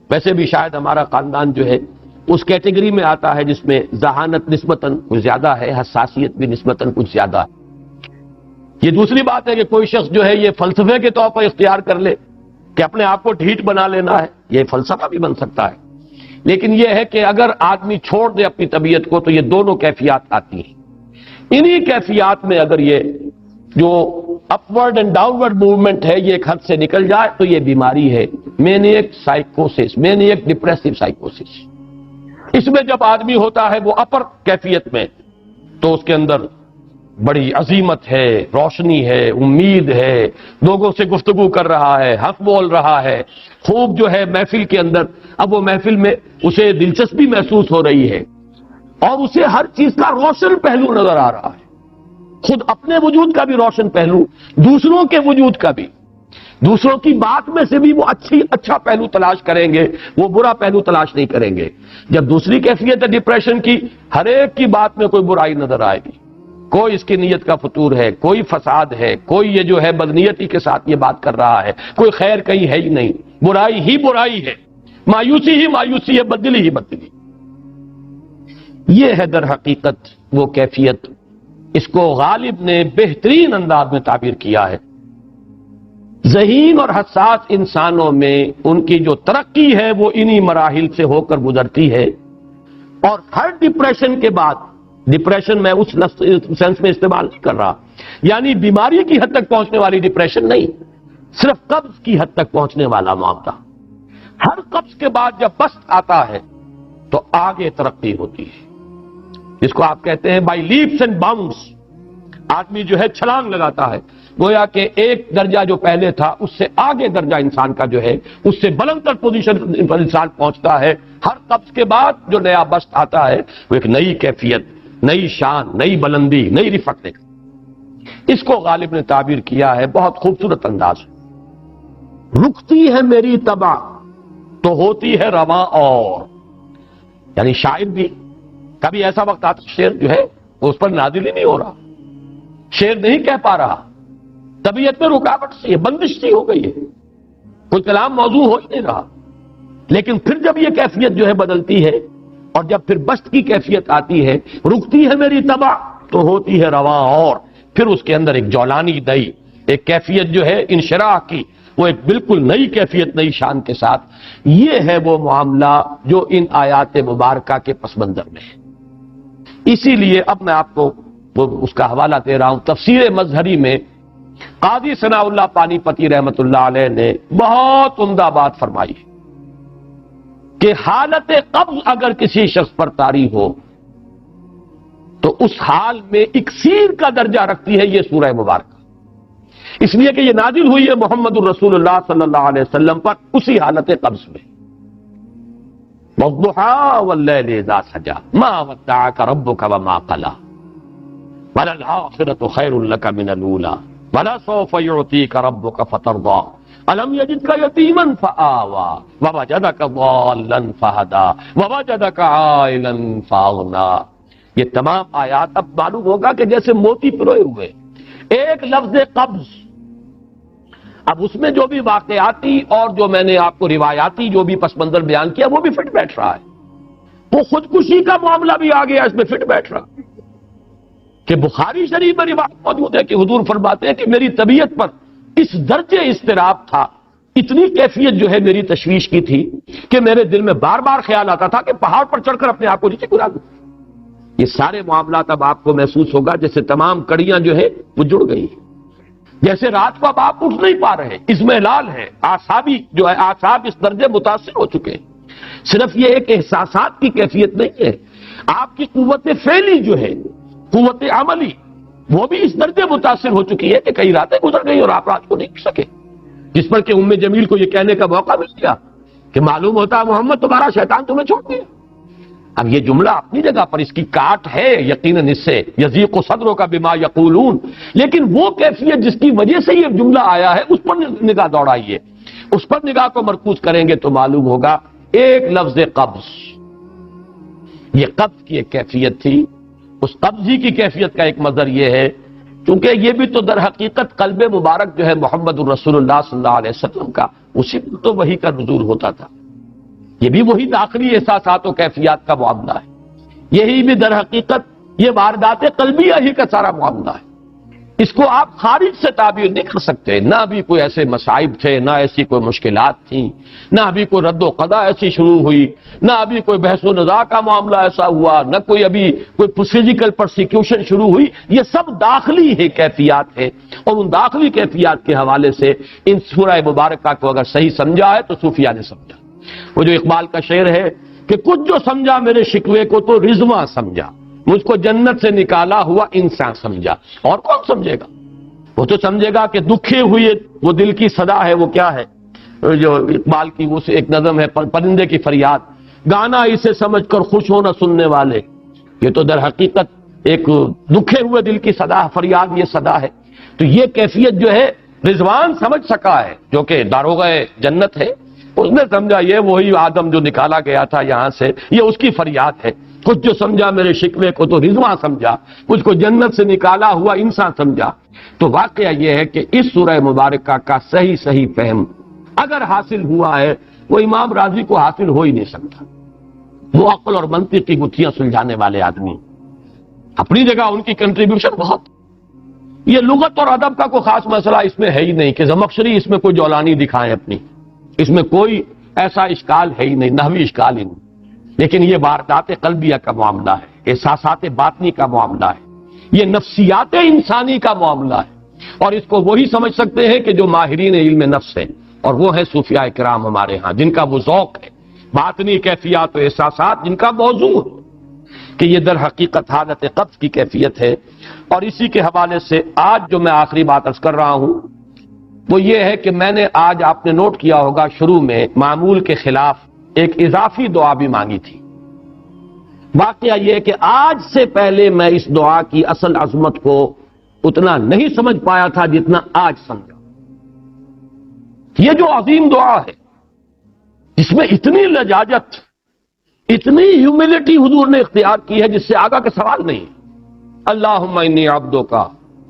ویسے بھی شاید ہمارا خاندان جو ہے اس کیٹیگری میں آتا ہے جس میں ذہانت نسبتاً کچھ زیادہ ہے، حساسیت بھی نسبتاً کچھ زیادہ ہے۔ یہ دوسری بات ہے کہ کوئی شخص جو ہے یہ فلسفے کے طور پر اختیار کر لے کہ اپنے آپ کو ڈھیٹ بنا لینا ہے، یہ فلسفہ بھی بن سکتا ہے۔ لیکن یہ ہے کہ اگر آدمی چھوڑ دے اپنی طبیعت کو تو یہ دونوں کیفیات آتی ہیں۔ انہی کیفیات میں اگر یہ جو اپورڈ اینڈ ڈاؤنورڈ موومنٹ ہے یہ ایک حد سے نکل جائے تو یہ بیماری ہے مینیک سائیکوسس، مینیک ڈپریسو سائیکوسس۔ اس میں جب آدمی ہوتا ہے وہ اپر کیفیت میں تو اس کے اندر بڑی عظیمت ہے، روشنی ہے، امید ہے، لوگوں سے گفتگو کر رہا ہے، حق بول رہا ہے، خوب جو ہے محفل کے اندر، اب وہ محفل میں اسے دلچسپی محسوس ہو رہی ہے اور اسے ہر چیز کا روشن پہلو نظر آ رہا ہے، خود اپنے وجود کا بھی روشن پہلو، دوسروں کے وجود کا بھی، دوسروں کی بات میں سے بھی وہ اچھا پہلو تلاش کریں گے، وہ برا پہلو تلاش نہیں کریں گے۔ جب دوسری کیفیت ہے ڈپریشن کی، ہر ایک کی بات میں کوئی برائی نظر آئے گی، کوئی اس کی نیت کا فطور ہے، کوئی فساد ہے، کوئی یہ جو ہے بدنیتی کے ساتھ یہ بات کر رہا ہے، کوئی خیر کہیں ہے ہی نہیں، برائی ہی برائی ہے، مایوسی ہی مایوسی ہے، بدلی ہی بدلی۔ یہ ہے در حقیقت وہ کیفیت، اس کو غالب نے بہترین انداز میں تعبیر کیا ہے۔ ذہین اور حساس انسانوں میں ان کی جو ترقی ہے وہ انہی مراحل سے ہو کر گزرتی ہے، اور ہر ڈپریشن کے بعد، ڈپریشن میں اس سینس میں استعمال نہیں کر رہا، یعنی بیماری کی حد تک پہنچنے والی ڈپریشن نہیں، صرف قبض کی حد تک پہنچنے والا معاملہ۔ ہر قبض کے بعد جب بست آتا ہے تو آگے ترقی ہوتی ہے، جس کو آپ کہتے ہیں بائی لیپس اینڈ باؤنڈس، آدمی جو ہے چھلانگ لگاتا ہے، گویا کہ ایک درجہ جو پہلے تھا اس سے آگے درجہ انسان کا جو ہے اس سے بلند تر پوزیشن پر انسان پہنچتا ہے۔ ہر قبض کے بعد جو نیا بست آتا ہے وہ ایک نئی کیفیت، نئی شان، نئی بلندی، نئی رفعت لے کر۔ اس کو غالب نے تعبیر کیا ہے بہت خوبصورت انداز۔ رکتی ہے میری طبع تو ہوتی ہے رواں اور، یعنی شاعر بھی کبھی ایسا وقت آتا شعر جو ہے وہ اس پر نازل ہی نہیں ہو رہا، شعر نہیں کہہ پا رہا، طبیعت میں رکاوٹ سی ہے، بندش سی ہو گئی ہے، کوئی کلام موضوع ہو ہی نہیں رہا۔ لیکن پھر جب یہ کیفیت جو ہے بدلتی ہے اور جب پھر بست کی کیفیت آتی ہے، رکتی ہے میری طبع تو ہوتی ہے رواں اور، پھر اس کے اندر ایک جولانی نئی ایک کیفیت جو ہے انشراح کی، وہ ایک بالکل نئی کیفیت، نئی شان کے ساتھ۔ یہ ہے وہ معاملہ جو ان آیات مبارکہ کے پس منظر میں ہے۔ اسی لیے اب میں آپ کو اس کا حوالہ دے رہا ہوں، تفسیر مظہری میں قاضی ثناء اللہ پانی پتی رحمت اللہ علیہ نے بہت عمدہ بات فرمائی کہ حالت قبض اگر کسی شخص پر طاری ہو تو اس حال میں اکسیر کا درجہ رکھتی ہے یہ سورہ مبارکہ، اس لیے کہ یہ نازل ہوئی ہے محمد الرسول اللہ صلی اللہ علیہ وسلم پر اسی حالت قبض میں. والضحى والليل اذا سجى ما ودعك ربك وما قلى وللآخرة خير لك من الأولى ولسوف يعطيك ربك فترضى ألم يجدك يتيما فآوى ووجدك ضالا فهدى ووجدك عائلا فأغنى. یہ تمام آیات اب معلوم ہوگا کہ جیسے موتی پروئے ہوئے. ایک لفظ قبض، اب اس میں جو بھی واقعاتی اور جو میں نے آپ کو روایاتی جو بھی پس منظر بیان کیا وہ بھی فٹ بیٹھ رہا ہے. وہ خودکشی کا معاملہ بھی آ گیا اس میں فٹ بیٹھ رہا کہ بخاری شریف میں روایت موجود ہے کہ حضور فرماتے ہیں کہ میری طبیعت پر اس درجے اضطراب تھا، اتنی کیفیت جو ہے میری تشویش کی تھی کہ میرے دل میں بار بار خیال آتا تھا کہ پہاڑ پر چڑھ کر اپنے آپ کو نیچے گرا دوں. یہ سارے معاملات اب آپ کو محسوس ہوگا جیسے تمام کڑیاں جو ہے وہ جڑ گئی، جیسے رات کو اب آپ اٹھ نہیں پا رہے، اضمحلال ہے، اعصابی جو ہے اعصاب اس درجے متاثر ہو چکے ہیں. صرف یہ ایک احساسات کی کیفیت نہیں ہے، آپ کی قوت فعلی جو ہے، قوت عملی، وہ بھی اس درجے متاثر ہو چکی ہے کہ کئی راتیں گزر گئی اور آپ رات کو نہیں اٹھ سکے، جس پر کہ ام جمیل کو یہ کہنے کا موقع مل گیا کہ معلوم ہوتا ہے محمد تمہارا شیطان تمہیں چھوڑ دیا. اب یہ جملہ اپنی جگہ پر اس کی کاٹ ہے یقیناً، اس سے یضیق صدروں کا بما یقولون، لیکن وہ کیفیت جس کی وجہ سے یہ جملہ آیا ہے اس پر نگاہ دوڑائیے، اس پر نگاہ کو مرکوز کریں گے تو معلوم ہوگا ایک لفظ قبض، یہ قبض کی ایک کیفیت تھی. اس قبض ہی کی کیفیت کا ایک مظہر یہ ہے کیونکہ یہ بھی تو در حقیقت قلب مبارک جو ہے محمد الرسول اللہ صلی اللہ علیہ وسلم کا، اسی پر تو وحی کا نزول ہوتا تھا. یہ بھی وہی داخلی احساسات و کیفیات کا معاملہ ہے، یہی بھی در حقیقت یہ واردات قلبیہ ہی کا سارا معاملہ ہے. اس کو آپ خارج سے تعبیر نہیں کر سکتے، نہ ابھی کوئی ایسے مصائب تھے، نہ ایسی کوئی مشکلات تھیں، نہ ابھی کوئی رد و قضا ایسی شروع ہوئی، نہ ابھی کوئی بحث و نزاع کا معاملہ ایسا ہوا، نہ کوئی ابھی کوئی فزیکل پرسیکیوشن شروع ہوئی. یہ سب داخلی ہے کیفیات ہے، اور ان داخلی کیفیات کے حوالے سے ان سورہ مبارکہ کو اگر صحیح سمجھا ہے تو صوفیہ نے سمجھا. وہ جو اقبال کا شعر ہے کہ کچھ جو سمجھا میرے شکوے کو تو رضواں سمجھا، مجھ کو جنت سے نکالا ہوا انسان سمجھا. اور کون سمجھے گا؟ وہ تو سمجھے گا کہ دکھے ہوئے وہ دل کی صدا ہے، وہ کیا ہے جو اقبال کی وہ ایک نظم ہے پرندے کی فریاد، گانا اسے سمجھ کر خوش ہونا سننے والے. یہ تو در حقیقت ایک دکھے ہوئے دل کی صدا، فریاد یہ صدا ہے. تو یہ کیفیت جو ہے رضوان سمجھ سکا ہے جو کہ داروغہ جنت ہے، اس نے سمجھا یہ وہی آدم جو نکالا گیا تھا یہاں سے، یہ اس کی فریاد ہے. کچھ جو سمجھا میرے شکوے کو تو رضواں سمجھا، کچھ کو جنت سے نکالا ہوا انسان سمجھا. تو واقعہ یہ ہے کہ اس سورہ مبارکہ کا صحیح فہم اگر حاصل ہوا ہے، وہ امام راضی کو حاصل ہو ہی نہیں سکتا. وہ عقل اور منطق کی گتھیاں سلجھانے والے آدمی، اپنی جگہ ان کی کنٹریبیوشن بہت. یہ لغت اور ادب کا کوئی خاص مسئلہ اس میں ہے ہی نہیں کہ زمخشری اس میں کوئی جولانی دکھائیں اپنی، اس میں کوئی ایسا اشکال ہے ہی نہیں، نحوی اشکال ہی نہیں. لیکن یہ واردات قلبیہ کا معاملہ ہے، احساسات باطنی کا معاملہ ہے، یہ نفسیات انسانی کا معاملہ ہے. اور اس کو وہی سمجھ سکتے ہیں کہ جو ماہرین علم نفس ہیں، اور وہ ہیں صوفیاء کرام ہمارے ہاں، جن کا وہ ذوق ہے، باطنی کیفیات و احساسات جن کا موضوع ہے کہ یہ در حقیقت حالت قبض کی کیفیت ہے. اور اسی کے حوالے سے آج جو میں آخری بات عرض کر رہا ہوں وہ یہ ہے کہ میں نے آج آپ نے نوٹ کیا ہوگا شروع میں معمول کے خلاف ایک اضافی دعا بھی مانگی تھی. واقعہ یہ ہے کہ آج سے پہلے میں اس دعا کی اصل عظمت کو اتنا نہیں سمجھ پایا تھا جتنا آج سمجھا. یہ جو عظیم دعا ہے جس میں اتنی لجاجت، اتنی ہیوملٹی حضور نے اختیار کی ہے جس سے آگا کا سوال نہیں. اللہم انی عبدک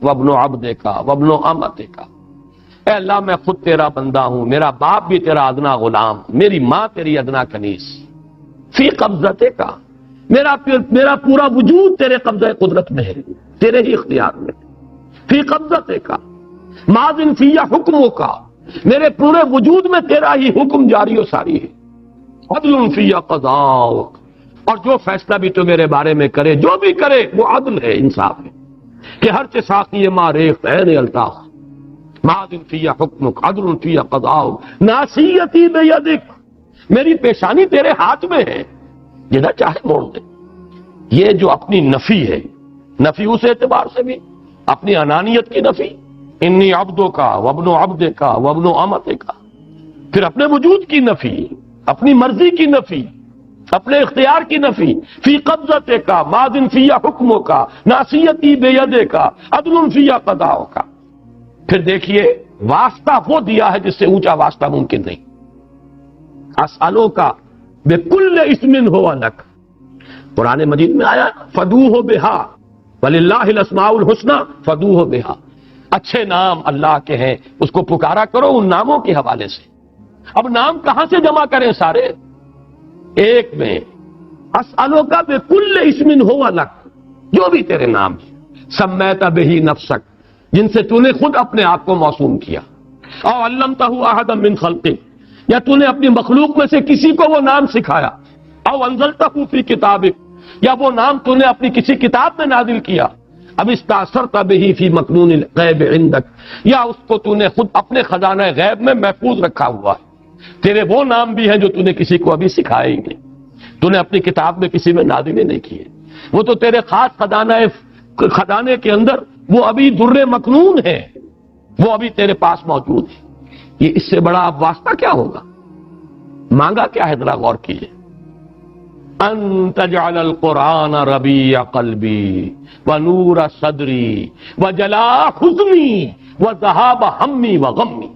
وابن عبدک وابن امتک، اے اللہ میں خود تیرا بندہ ہوں، میرا باپ بھی تیرا ادنا غلام، میری ماں تیری ادنا کنیز، فی قبضتک، میرا پورا وجود تیرے قبضہ قدرت میں ہے، تیرے ہی اختیار میں. فی قبضتک ماضٍ فی حکمک، میرے پورے وجود میں تیرا ہی حکم جاری و ساری ہے. عدل فی قضاؤک، اور جو فیصلہ بھی تو میرے بارے میں کرے، جو بھی کرے وہ عدل ہے، انصاف ہے. کہ ہر چہ ساقی ما ریخت عین الطاف، ماضٍ فی حکمک عدل فی قضاؤک، ناصیتی بیدک، میری پیشانی تیرے ہاتھ میں ہے، جدھر چاہے موڑ دے. یہ جو اپنی نفی ہے، نفی اس اعتبار سے بھی اپنی انانیت کی نفی، انی عبدوں کا وابن عبد کا وابن امت کا، پھر اپنے وجود کی نفی، اپنی مرضی کی نفی، اپنے اختیار کی نفی، فی قبضت کا ماضٍ فی حکموں کا ناصیتی بیدے کا عدل فی قضاء کا۔ پھر دیکھیے واسطہ وہ دیا ہے جس سے اونچا واسطہ ممکن نہیں۔ اسألو کا بکل اسم ہو لک، قرآن مجید میں آیا فدوہ بہا وللہ الاسماء الحسنی فدوہ بہا، اچھے نام اللہ کے ہیں، اس کو پکارا کرو ان ناموں کے حوالے سے۔ اب نام کہاں سے جمع کریں سارے؟ ایک میں اسألو کا بکل اسم ہو لک، جو بھی تیرے نام سمیت بہ نفسک، جن سے تو نے خود اپنے آپ کو موسوم کیا، او علمتہ احدا من خلقک، یا تو نے اپنی مخلوق میں سے کسی کو وہ نام سکھایا، او انزلتہ فی کتابک، یا وہ نام تو نے اپنی کسی کتاب میں نازل کیا، اب استاثرت بہ فی مکنون الغیب عندک، یا اس کو تو نے خود اپنے خزانہ غیب میں محفوظ رکھا ہوا ہے۔ تیرے وہ نام بھی ہیں جو تو نے کسی کو ابھی سکھائے ہی نہیں، تو نے اپنی کتاب میں کسی میں نازل نہیں کیے، وہ تو تیرے خاص خزانے کے اندر وہ ابھی در مکنون ہے، وہ ابھی تیرے پاس موجود ہے۔ یہ اس سے بڑا اب واسطہ کیا ہوگا؟ مانگا کیا ہے ذرا غور کیجیے۔ ان تجعل القرآن ربیع قلبی ونور صدری وجلاء حزنی وذہاب ہمی وغمی،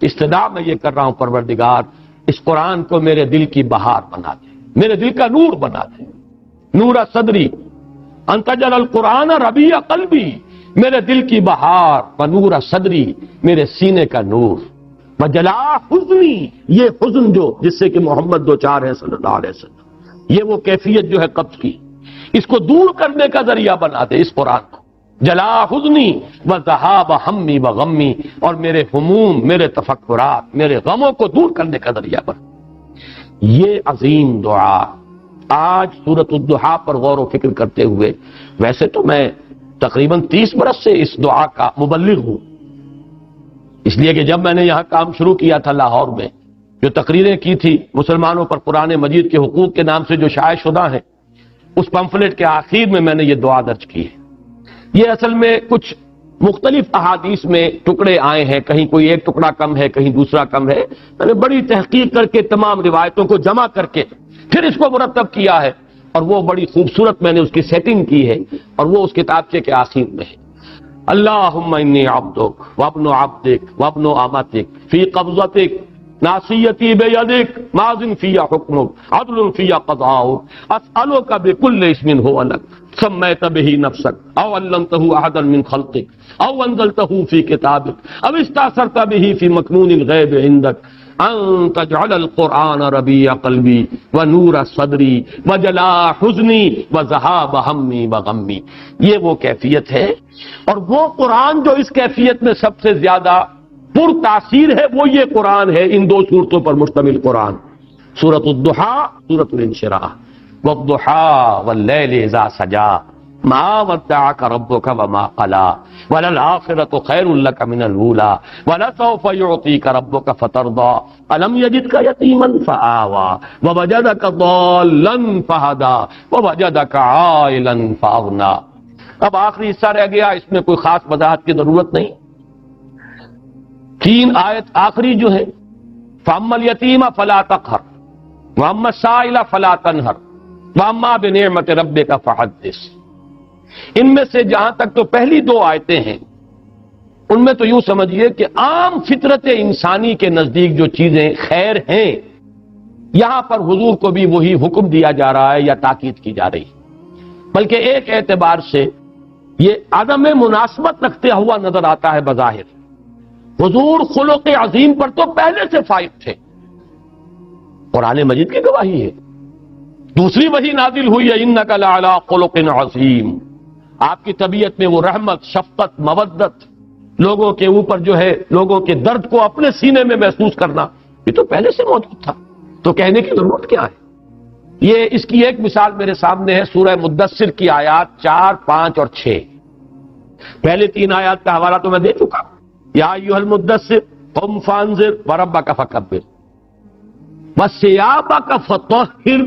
استدعا میں یہ کر رہا ہوں پروردگار اس قرآن کو میرے دل کی بہار بنا دے، میرے دل کا نور بنا دے، نور صدری، ان تجعل القرآن ربیع قلبی، میرے دل کی بہار، ونور صدری، میرے سینے کا نور، وجلاء حزنی، یہ حزن جو جس سے کہ محمد دو چار ہے صلی اللہ علیہ وسلم، یہ وہ کیفیت جو ہے قبض کی، اس کو دور کرنے کا ذریعہ بنا دے اس قرآن کو، جلاء حزنی وذہاب ہمی وغمی، اور میرے ہموم، میرے تفکرات، میرے غموں کو دور کرنے کا ذریعہ بنا۔ یہ عظیم دعا آج سورۃ الضحیٰ پر غور و فکر کرتے ہوئے، ویسے تو میں تقریباً 30 برس سے اس دعا کا مبلغ ہوں، اس لیے کہ جب میں نے یہاں کام شروع کیا تھا لاہور میں، جو تقریریں کی تھی مسلمانوں پر قرآن مجید کے حقوق کے نام سے جو شائع شدہ ہیں، اس پمفلٹ کے آخر میں نے یہ دعا درج کی ہے۔ یہ اصل میں کچھ مختلف احادیث میں ٹکڑے آئے ہیں، کہیں کوئی ایک ٹکڑا کم ہے، کہیں دوسرا کم ہے، میں نے بڑی تحقیق کر کے تمام روایتوں کو جمع کر کے پھر اس کو مرتب کیا ہے، اور وہ بڑی خوبصورت میں نے اس کی سیٹنگ کی ہے، اور وہ اس کتابچے کے آخر میں ہے۔ اللہم انی عبدک وابن عبدک وابن امتک فی قبضتک ناصیتی بیدک ماضٍ فی حکمک عدل فی قضاؤک اسألک بکل اسم ہو لک سمیت بہ نفسک او علمتہ احدا من خلقک او انزلتہ فی کتابک او استاثرت بہ فی مکنون الغیب عندک ان تجعل القرآن ربیع قلبی ونور صدری وجلاء حزنی وذہاب ہمی وغمی۔ یہ وہ کیفیت ہے، اور وہ قرآن جو اس کیفیت میں سب سے زیادہ پر تاثیر ہے وہ یہ قرآن ہے، ان دو صورتوں پر مشتمل قرآن، سورۃ الضحیٰ، سورۃ الانشراح، والضحیٰ واللیل اذا سجا ما ودعک ربک وما قلی وللآخرۃ خیر لک من الاولی ولسوف یعطیک ربک فترضی الم یجدک یتیما فآوی ووجدک ضالا فہدی ووجدک عائلا فاغنی۔ اب آخری حصہ رہ گیا، اس میں کوئی خاص وضاحت کی ضرورت نہیں۔ 3 آیت آخری جو ہے، فَأَمَّا الْيَتِيمَ فَلَا تَقْهَرْ وَأَمَّا السَّائِلَ فَلَا تَنْهَرْ وَأَمَّا بِنِعْمَةِ رَبِّكَ فَحَدِّثْ۔ ان میں سے جہاں تک تو پہلی 2 آیتیں ہیں، ان میں تو یوں سمجھیے کہ عام فطرت انسانی کے نزدیک جو چیزیں خیر ہیں، یہاں پر حضور کو بھی وہی حکم دیا جا رہا ہے یا تاکید کی جا رہی ہے، بلکہ ایک اعتبار سے یہ عدم مناسبت رکھتے ہوا نظر آتا ہے بظاہر۔ حضور خلق عظیم پر تو پہلے سے فائق تھے، قرآن مجید کی گواہی ہے، دوسری وحی نازل ہوئی ہے انک لعلی خلق عظیم، آپ کی طبیعت میں وہ رحمت، شفقت، مودت، لوگوں کے اوپر جو ہے لوگوں کے درد کو اپنے سینے میں محسوس کرنا، یہ تو پہلے سے موجود تھا، تو کہنے کی ضرورت کیا ہے؟ یہ اس کی ایک مثال میرے سامنے ہے، سورہ مدثر کی آیات 4، 5 اور 6۔ پہلے 3 آیات کا حوالہ تو میں دے چکا، یا ایھا المدثر قم فانذر وربک فکبر وثیابک فطہر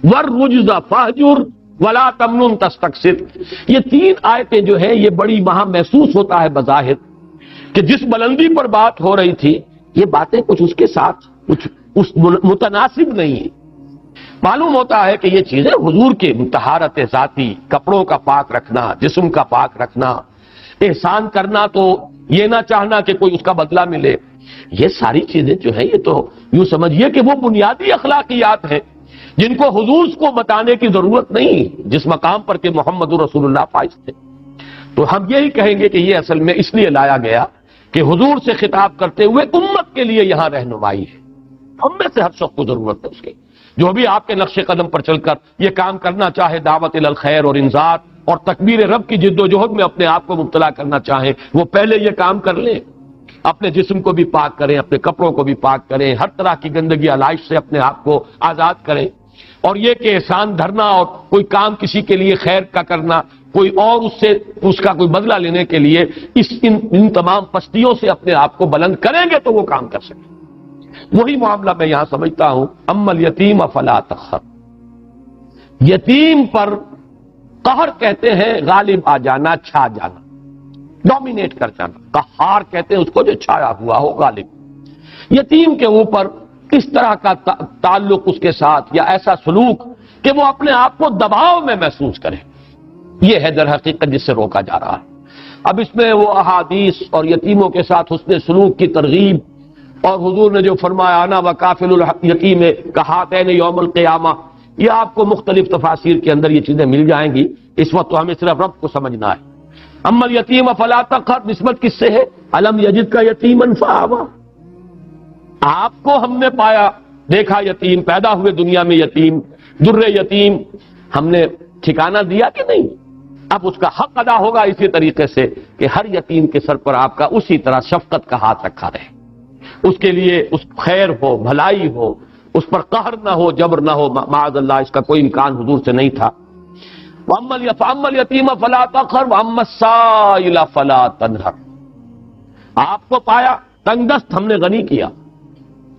والرجز فاہجر ولا تمنن تستکثر۔ یہ 3 آیتیں جو ہیں، یہ بڑی وہاں محسوس ہوتا ہے بظاہر کہ جس بلندی پر بات ہو رہی تھی یہ باتیں کچھ اس کے ساتھ کچھ اس متناسب نہیں ہے. معلوم ہوتا ہے کہ یہ چیزیں حضور کے طہارت ذاتی، کپڑوں کا پاک رکھنا، جسم کا پاک رکھنا، احسان کرنا تو یہ نہ چاہنا کہ کوئی اس کا بدلہ ملے، یہ ساری چیزیں جو ہے یہ تو یوں سمجھیے کہ وہ بنیادی اخلاقیات ہیں جن کو حضور کو بتانے کی ضرورت نہیں جس مقام پر کہ محمد رسول اللہ فائز تھے. تو ہم یہی کہیں گے کہ یہ اصل میں اس لیے لایا گیا کہ حضور سے خطاب کرتے ہوئے امت کے لیے یہاں رہنمائی ہے. ہم میں سے ہر شخص کو ضرورت ہے اس کے، جو بھی آپ کے نقش قدم پر چل کر یہ کام کرنا چاہے، دعوت الی الخیر اور انذار اور تکبیر رب کی جد و جہد میں اپنے آپ کو مبتلا کرنا چاہیں، وہ پہلے یہ کام کر لیں. اپنے جسم کو بھی پاک کریں، اپنے کپڑوں کو بھی پاک کریں، ہر طرح کی گندگی علائش سے اپنے آپ کو آزاد کریں. اور یہ کہ احسان دھرنا اور کوئی کام کسی کے لیے خیر کا کرنا، کوئی اور اس کا کوئی بدلہ لینے کے لیے ان تمام پستیوں سے اپنے آپ کو بلند کریں گے تو وہ کام کر سکیں. وہی معاملہ میں یہاں سمجھتا ہوں. اما الیتیم فلا تقہر، یتیم پر قہر کہتے ہیں غالب آ جانا، چھا جانا، ڈومینیٹ کر جانا. قہار کہتے ہیں اس کو جو چھایا ہوا ہو، غالب. یتیم کے اوپر اس طرح کا تعلق اس کے ساتھ یا ایسا سلوک کہ وہ اپنے آپ کو دباؤ میں محسوس کرے، یہ ہے در حقیقت جس سے روکا جا رہا ہے. اب اس میں وہ احادیث اور یتیموں کے ساتھ حسن سلوک کی ترغیب، اور حضور نے جو فرمایا انا وکافل الیتیم کہاتین یوم القیامہ، یہ آپ کو مختلف تفاسیر کے اندر یہ چیزیں مل جائیں گی. اس وقت تو ہمیں صرف رب کو سمجھنا ہے. اما الیتیم فلا تقہر نسبت کس سے ہے؟ الم یجدک یتیما فآویٰ، آپ کو ہم نے پایا، دیکھا یتیم، پیدا ہوئے دنیا میں یتیم، در یتیم، ہم نے ٹھکانہ دیا کہ نہیں؟ اب اس کا حق ادا ہوگا اسی طریقے سے کہ ہر یتیم کے سر پر آپ کا اسی طرح شفقت کا ہاتھ رکھا رہے، اس کے لیے اس خیر ہو، بھلائی ہو، اس پر قہر نہ ہو، جبر نہ ہو. معاذ اللہ اس کا کوئی امکان حضور سے نہیں تھا. وَأَمَّا الْيَتِيمَ فَلَا تَقْهَرْ وَأَمَّا السَّائِلَ فَلَا تَنْهَرْ، آپ کو پایا تنگ دست ہم نے غنی کیا.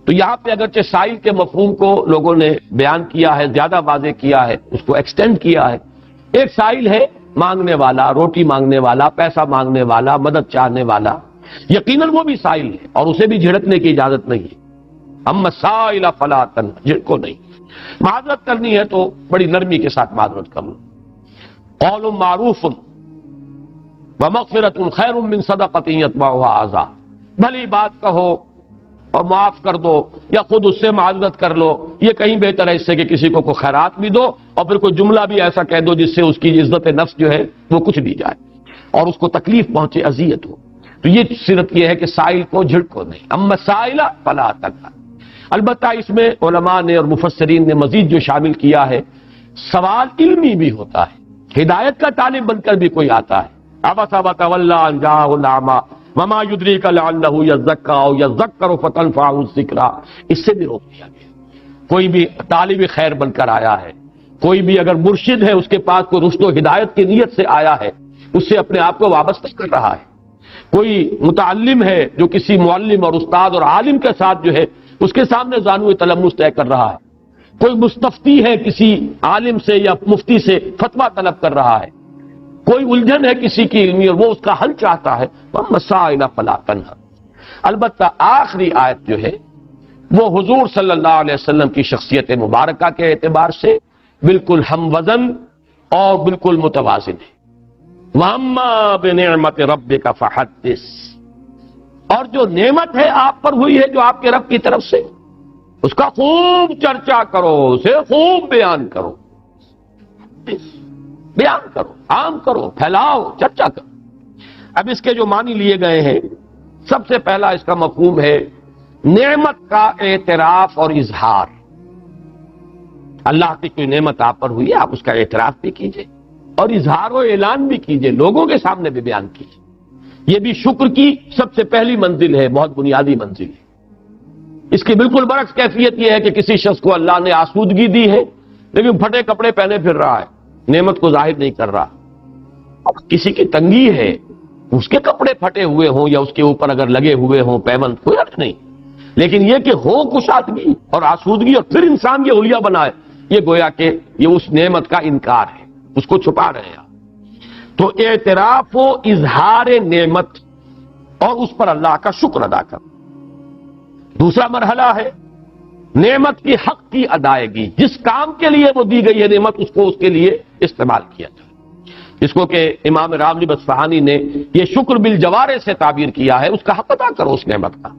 تو یہاں پہ اگرچہ سائل کے مفہوم کو لوگوں نے بیان کیا ہے، زیادہ واضح کیا ہے، اس کو ایکسٹینڈ کیا ہے. ایک سائل ہے مانگنے والا، روٹی مانگنے والا، پیسہ مانگنے والا، مدد چاہنے والا، یقیناً وہ بھی سائل ہے اور اسے بھی جھڑکنے کی اجازت نہیں ہے. اما السائل فلا تنہر، جھڑکو نہیں. معذرت کرنی ہے تو بڑی نرمی کے ساتھ معذرت کر لو. قول معروف ومغفرۃ خیر من صدقۃ یتبعها اذى، بھلی بات کہو اور معاف کر دو یا خود اس سے معذرت کر لو، یہ کہیں بہتر ہے اس سے کہ کسی کو خیرات بھی دو اور پھر کوئی جملہ بھی ایسا کہہ دو جس سے اس کی عزت نفس جو ہے وہ کچھ دی جائے اور اس کو تکلیف پہنچے، اذیت ہو. تو یہ سیرت یہ ہے کہ سائل کو جھڑکو نہیں. اما السائل فلا تنہر. البتہ اس میں علماء نے اور مفسرین نے مزید جو شامل کیا ہے، سوال علمی بھی ہوتا ہے. ہدایت کا طالب بن کر بھی کوئی آتا ہے، عبس وتولی ان جاءہ الاعمی وما یدریک لعلہ یزکی او یذکر فتنفعہ الذکریٰ، اس سے بھی روک دیا گیا. کوئی بھی طالب خیر بن کر آیا ہے، کوئی بھی اگر مرشد ہے اس کے پاس کوئی رشد و ہدایت کی نیت سے آیا ہے، اس سے اپنے آپ کو وابستہ کر رہا ہے. کوئی متعلم ہے جو کسی معلم اور استاد اور عالم کے ساتھ جو ہے اس کے سامنے زانو تلمس طے کر رہا ہے. کوئی مستفتی ہے کسی عالم سے یا مفتی سے فتویٰ طلب کر رہا ہے. کوئی الجھن ہے کسی کی علمی اور وہ اس کا حل چاہتا ہے. وَمَسَائِلَ فَلَا تَنْهَرْ. البتہ آخری آیت جو ہے وہ حضور صلی اللہ علیہ وسلم کی شخصیت مبارکہ کے اعتبار سے بالکل ہم وزن اور بالکل متوازن ہے. وَأَمَّا بِنِعْمَةِ رَبِّكَ فَحَدِّثْ، اور جو نعمت ہے آپ پر ہوئی ہے جو آپ کے رب کی طرف سے، اس کا خوب چرچا کرو، اسے خوب بیان کرو. بیان کرو، عام کرو، پھیلاؤ، چرچا کرو. اب اس کے جو معنی لیے گئے ہیں، سب سے پہلا اس کا مفہوم ہے نعمت کا اعتراف اور اظہار. اللہ کی کوئی نعمت آپ پر ہوئی ہے، آپ اس کا اعتراف بھی کیجئے اور اظہار و اعلان بھی کیجئے، لوگوں کے سامنے بھی بیان کیجئے. یہ بھی شکر کی سب سے پہلی منزل ہے، بہت بنیادی منزل ہے. اس کی بالکل برعکس کیفیت یہ ہے کہ کسی شخص کو اللہ نے آسودگی دی ہے لیکن پھٹے کپڑے پہنے پھر رہا ہے، نعمت کو ظاہر نہیں کر رہا. کسی کی تنگی ہے، اس کے کپڑے پھٹے ہوئے ہوں یا اس کے اوپر اگر لگے ہوئے ہوں پیبند، کوئی حرج نہیں. لیکن یہ کہ ہو کشادگی اور آسودگی اور پھر انسان یہ حلیہ بنائے، یہ گویا کہ یہ اس نعمت کا انکار ہے، اس کو چھپا رہے ہیں. تو اعتراف و اظہار نعمت اور اس پر اللہ کا شکر ادا کرنا۔ دوسرا مرحلہ ہے نعمت کی حق کی ادائیگی، جس کام کے لیے وہ دی گئی ہے نعمت اس کو اس کے لیے استعمال کیا جائے، جس کو کہ امام راغب اصفہانی نے یہ شکر بالجوارح سے تعبیر کیا ہے، اس کا حق ادا کرو اس نعمت کا۔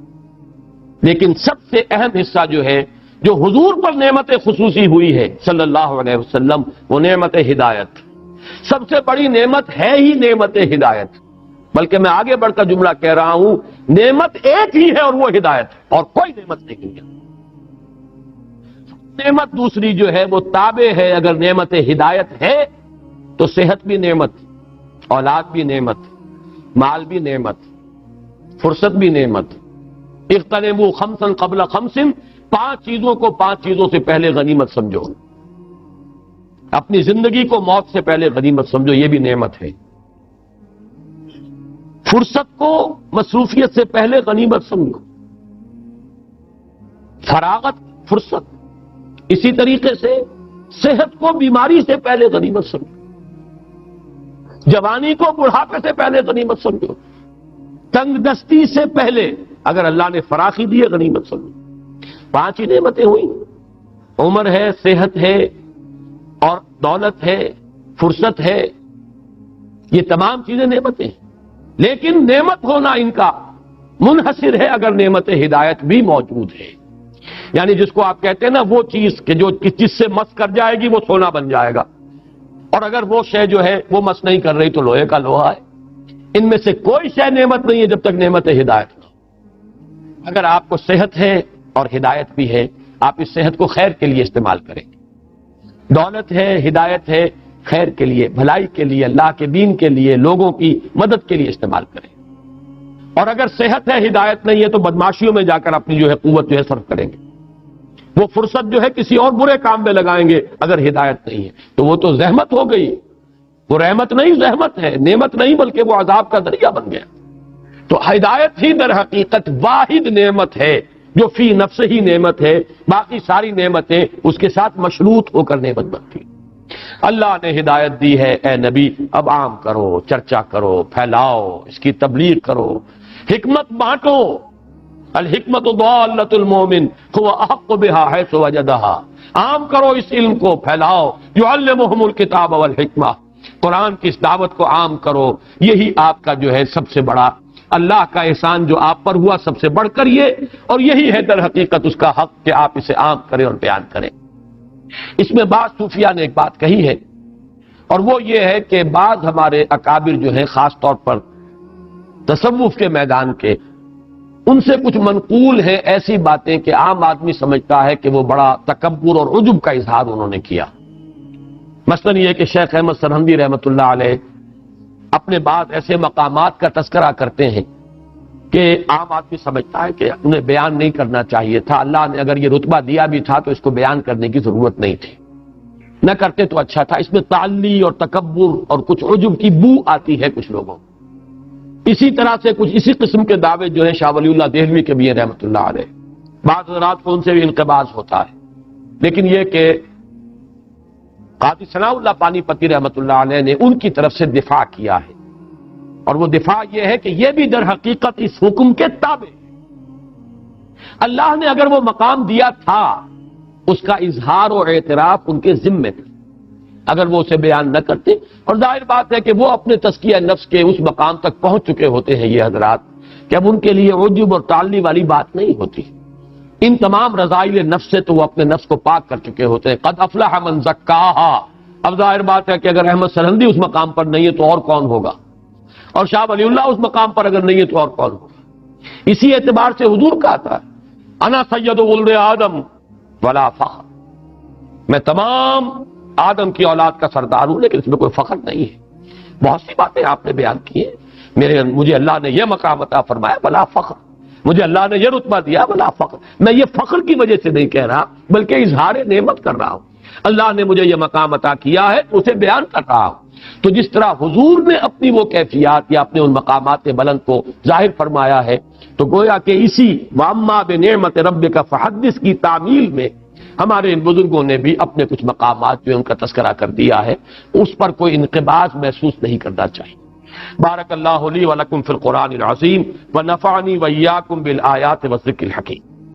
لیکن سب سے اہم حصہ جو ہے جو حضور پر نعمت خصوصی ہوئی ہے صلی اللہ علیہ وسلم، وہ نعمت ہدایت۔ سب سے بڑی نعمت ہے ہی نعمت ہدایت، بلکہ میں آگے بڑھ کر جملہ کہہ رہا ہوں، نعمت ایک ہی ہے اور وہ ہدایت، اور کوئی نعمت نہیں ہے۔ نعمت دوسری جو ہے وہ تابع ہے، اگر نعمت ہدایت ہے تو صحت بھی نعمت، اولاد بھی نعمت، مال بھی نعمت، فرصت بھی نعمت۔ اغتنموا خمسا قبل خمس، 5 چیزوں کو 5 چیزوں سے پہلے غنیمت سمجھو، اپنی زندگی کو موت سے پہلے غنیمت سمجھو، یہ بھی نعمت ہے۔ فرصت کو مصروفیت سے پہلے غنیمت سمجھو، فراغت فرصت۔ اسی طریقے سے صحت کو بیماری سے پہلے غنیمت سمجھو، جوانی کو بڑھاپے سے پہلے غنیمت سمجھو، تنگ دستی سے پہلے اگر اللہ نے فراخی دی ہے غنیمت سمجھو۔ 5 ہی نعمتیں ہوئی، عمر ہے، صحت ہے، اور دولت ہے، فرصت ہے، یہ تمام چیزیں نعمتیں ہیں۔ لیکن نعمت ہونا ان کا منحصر ہے اگر نعمت ہدایت بھی موجود ہے، یعنی جس کو آپ کہتے ہیں نا وہ چیز کہ جو جس سے مس کر جائے گی وہ سونا بن جائے گا، اور اگر وہ شے جو ہے وہ مس نہیں کر رہی تو لوہے کا لوہا ہے۔ ان میں سے کوئی شے نعمت نہیں ہے جب تک نعمت ہدایت نہ ہو۔ اگر آپ کو صحت ہے اور ہدایت بھی ہے، آپ اس صحت کو خیر کے لیے استعمال کریں گے، دولت ہے، ہدایت ہے، خیر کے لیے، بھلائی کے لیے، اللہ کے دین کے لیے، لوگوں کی مدد کے لیے استعمال کریں۔ اور اگر صحت ہے، ہدایت نہیں ہے تو بدماشیوں میں جا کر اپنی جو ہے قوت جو ہے صرف کریں گے، وہ فرصت جو ہے کسی اور برے کام میں لگائیں گے۔ اگر ہدایت نہیں ہے تو وہ تو زحمت ہو گئی، وہ رحمت نہیں زحمت ہے، نعمت نہیں بلکہ وہ عذاب کا ذریعہ بن گیا۔ تو ہدایت ہی در حقیقت واحد نعمت ہے جو فی نفس ہی نعمت ہے، باقی ساری نعمتیں اس کے ساتھ مشروط ہو کر نعمت بنتی۔ اللہ نے ہدایت دی ہے، اے نبی اب عام کرو، چرچا کرو، پھیلاؤ، اس کی تبلیغ کرو، حکمت بانٹو۔ الحکمت ضالۃ المومن هو احق بها حيث وجدها، عام کرو اس علم کو، پھیلاؤ۔ يعلمهم الکتاب والحکمہ، قرآن کی اس دعوت کو عام کرو، یہی آپ کا جو ہے سب سے بڑا اللہ کا احسان جو آپ پر ہوا، سب سے بڑھ کر یہ، اور یہی ہے در حقیقت اس کا حق کہ آپ اسے عام کریں اور بیان کریں۔ اس میں بعض صوفیاء نے ایک بات کہی ہے، اور وہ یہ ہے کہ بعض ہمارے اکابر جو ہیں خاص طور پر تصوف کے میدان کے، ان سے کچھ منقول ہیں ایسی باتیں کہ عام آدمی سمجھتا ہے کہ وہ بڑا تکبر اور عجب کا اظہار انہوں نے کیا۔ مثلا یہ کہ شیخ احمد سرہندی رحمۃ اللہ علیہ اپنے بعض ایسے مقامات کا تذکرہ کرتے ہیں کہ عام آدمی سمجھتا ہے کہ انہیں بیان نہیں کرنا چاہیے تھا، اللہ نے اگر یہ رتبہ دیا بھی تھا تو اس کو بیان کرنے کی ضرورت نہیں تھی، نہ کرتے تو اچھا تھا۔ اس میں تعلی اور تکبر اور کچھ عجب کی بو آتی ہے کچھ لوگوں۔ اسی طرح سے کچھ اسی قسم کے دعوے جو ہیں شاہ ولی اللہ دہلوی کے بھی ہیں رحمۃ اللہ علیہ، بعض حضرات کو ان سے بھی انقباض ہوتا ہے۔ لیکن یہ کہ قاضی ثناء اللہ پانی پتی رحمۃ اللہ علیہ نے ان کی طرف سے دفاع کیا ہے، اور وہ دفاع یہ ہے کہ یہ بھی در حقیقت اس حکم کے تابع ہے۔ اللہ نے اگر وہ مقام دیا تھا، اس کا اظہار و اعتراف ان کے ذمے تھا، اگر وہ اسے بیان نہ کرتے، اور ظاہر بات ہے کہ وہ اپنے تزکیہ نفس کے اس مقام تک پہنچ چکے ہوتے ہیں یہ حضرات کہ اب ان کے لیے عجب اور تعلی والی بات نہیں ہوتی۔ ان تمام رذائل نفس سے تو وہ اپنے نفس کو پاک کر چکے ہوتے ہیں۔ قد افلح من زکاہا۔ اب ظاہر بات ہے کہ اگر احمد سرہندی اس مقام پر نہیں ہے تو اور کون ہوگا، اور شاہ ولی اللہ اس مقام پر اگر نہیں ہے تو اور کون ہوگا۔ اسی اعتبار سے حضور کہا تھا انا سید ولد آدم ولا فخر، میں تمام آدم کی اولاد کا سردار ہوں لیکن اس میں کوئی فخر نہیں ہے۔ بہت سی باتیں آپ نے بیان کی ہیں، مجھے اللہ نے یہ مقام عطا فرمایا بلا فخر، مجھے اللہ نے یہ رتبہ دیا بلا فخر۔ میں یہ فخر کی وجہ سے نہیں کہہ رہا بلکہ اظہار نعمت کر رہا ہوں۔ اللہ نے مجھے یہ مقام عطا کیا ہے تو اسے بیان کر رہا ہوں۔ تو جس طرح حضور نے اپنی وہ کیفیات یا اپنے ان مقامات بلند کو ظاہر فرمایا ہے، تو گویا کہ اسی وَأَمَّا بِنِعْمَةِ رَبِّكَ فَحَدِّثْ کی تعمیل میں ہمارے ان بزرگوں نے بھی اپنے کچھ مقامات جو ان کا تذکرہ کر دیا ہے، اس پر کوئی انقباض محسوس نہیں کرنا چاہیے۔ بارک اللہ لی ولکم فی القرآن العظیم ونفعنی وإیاکم بالآیات والذکر الحکیم۔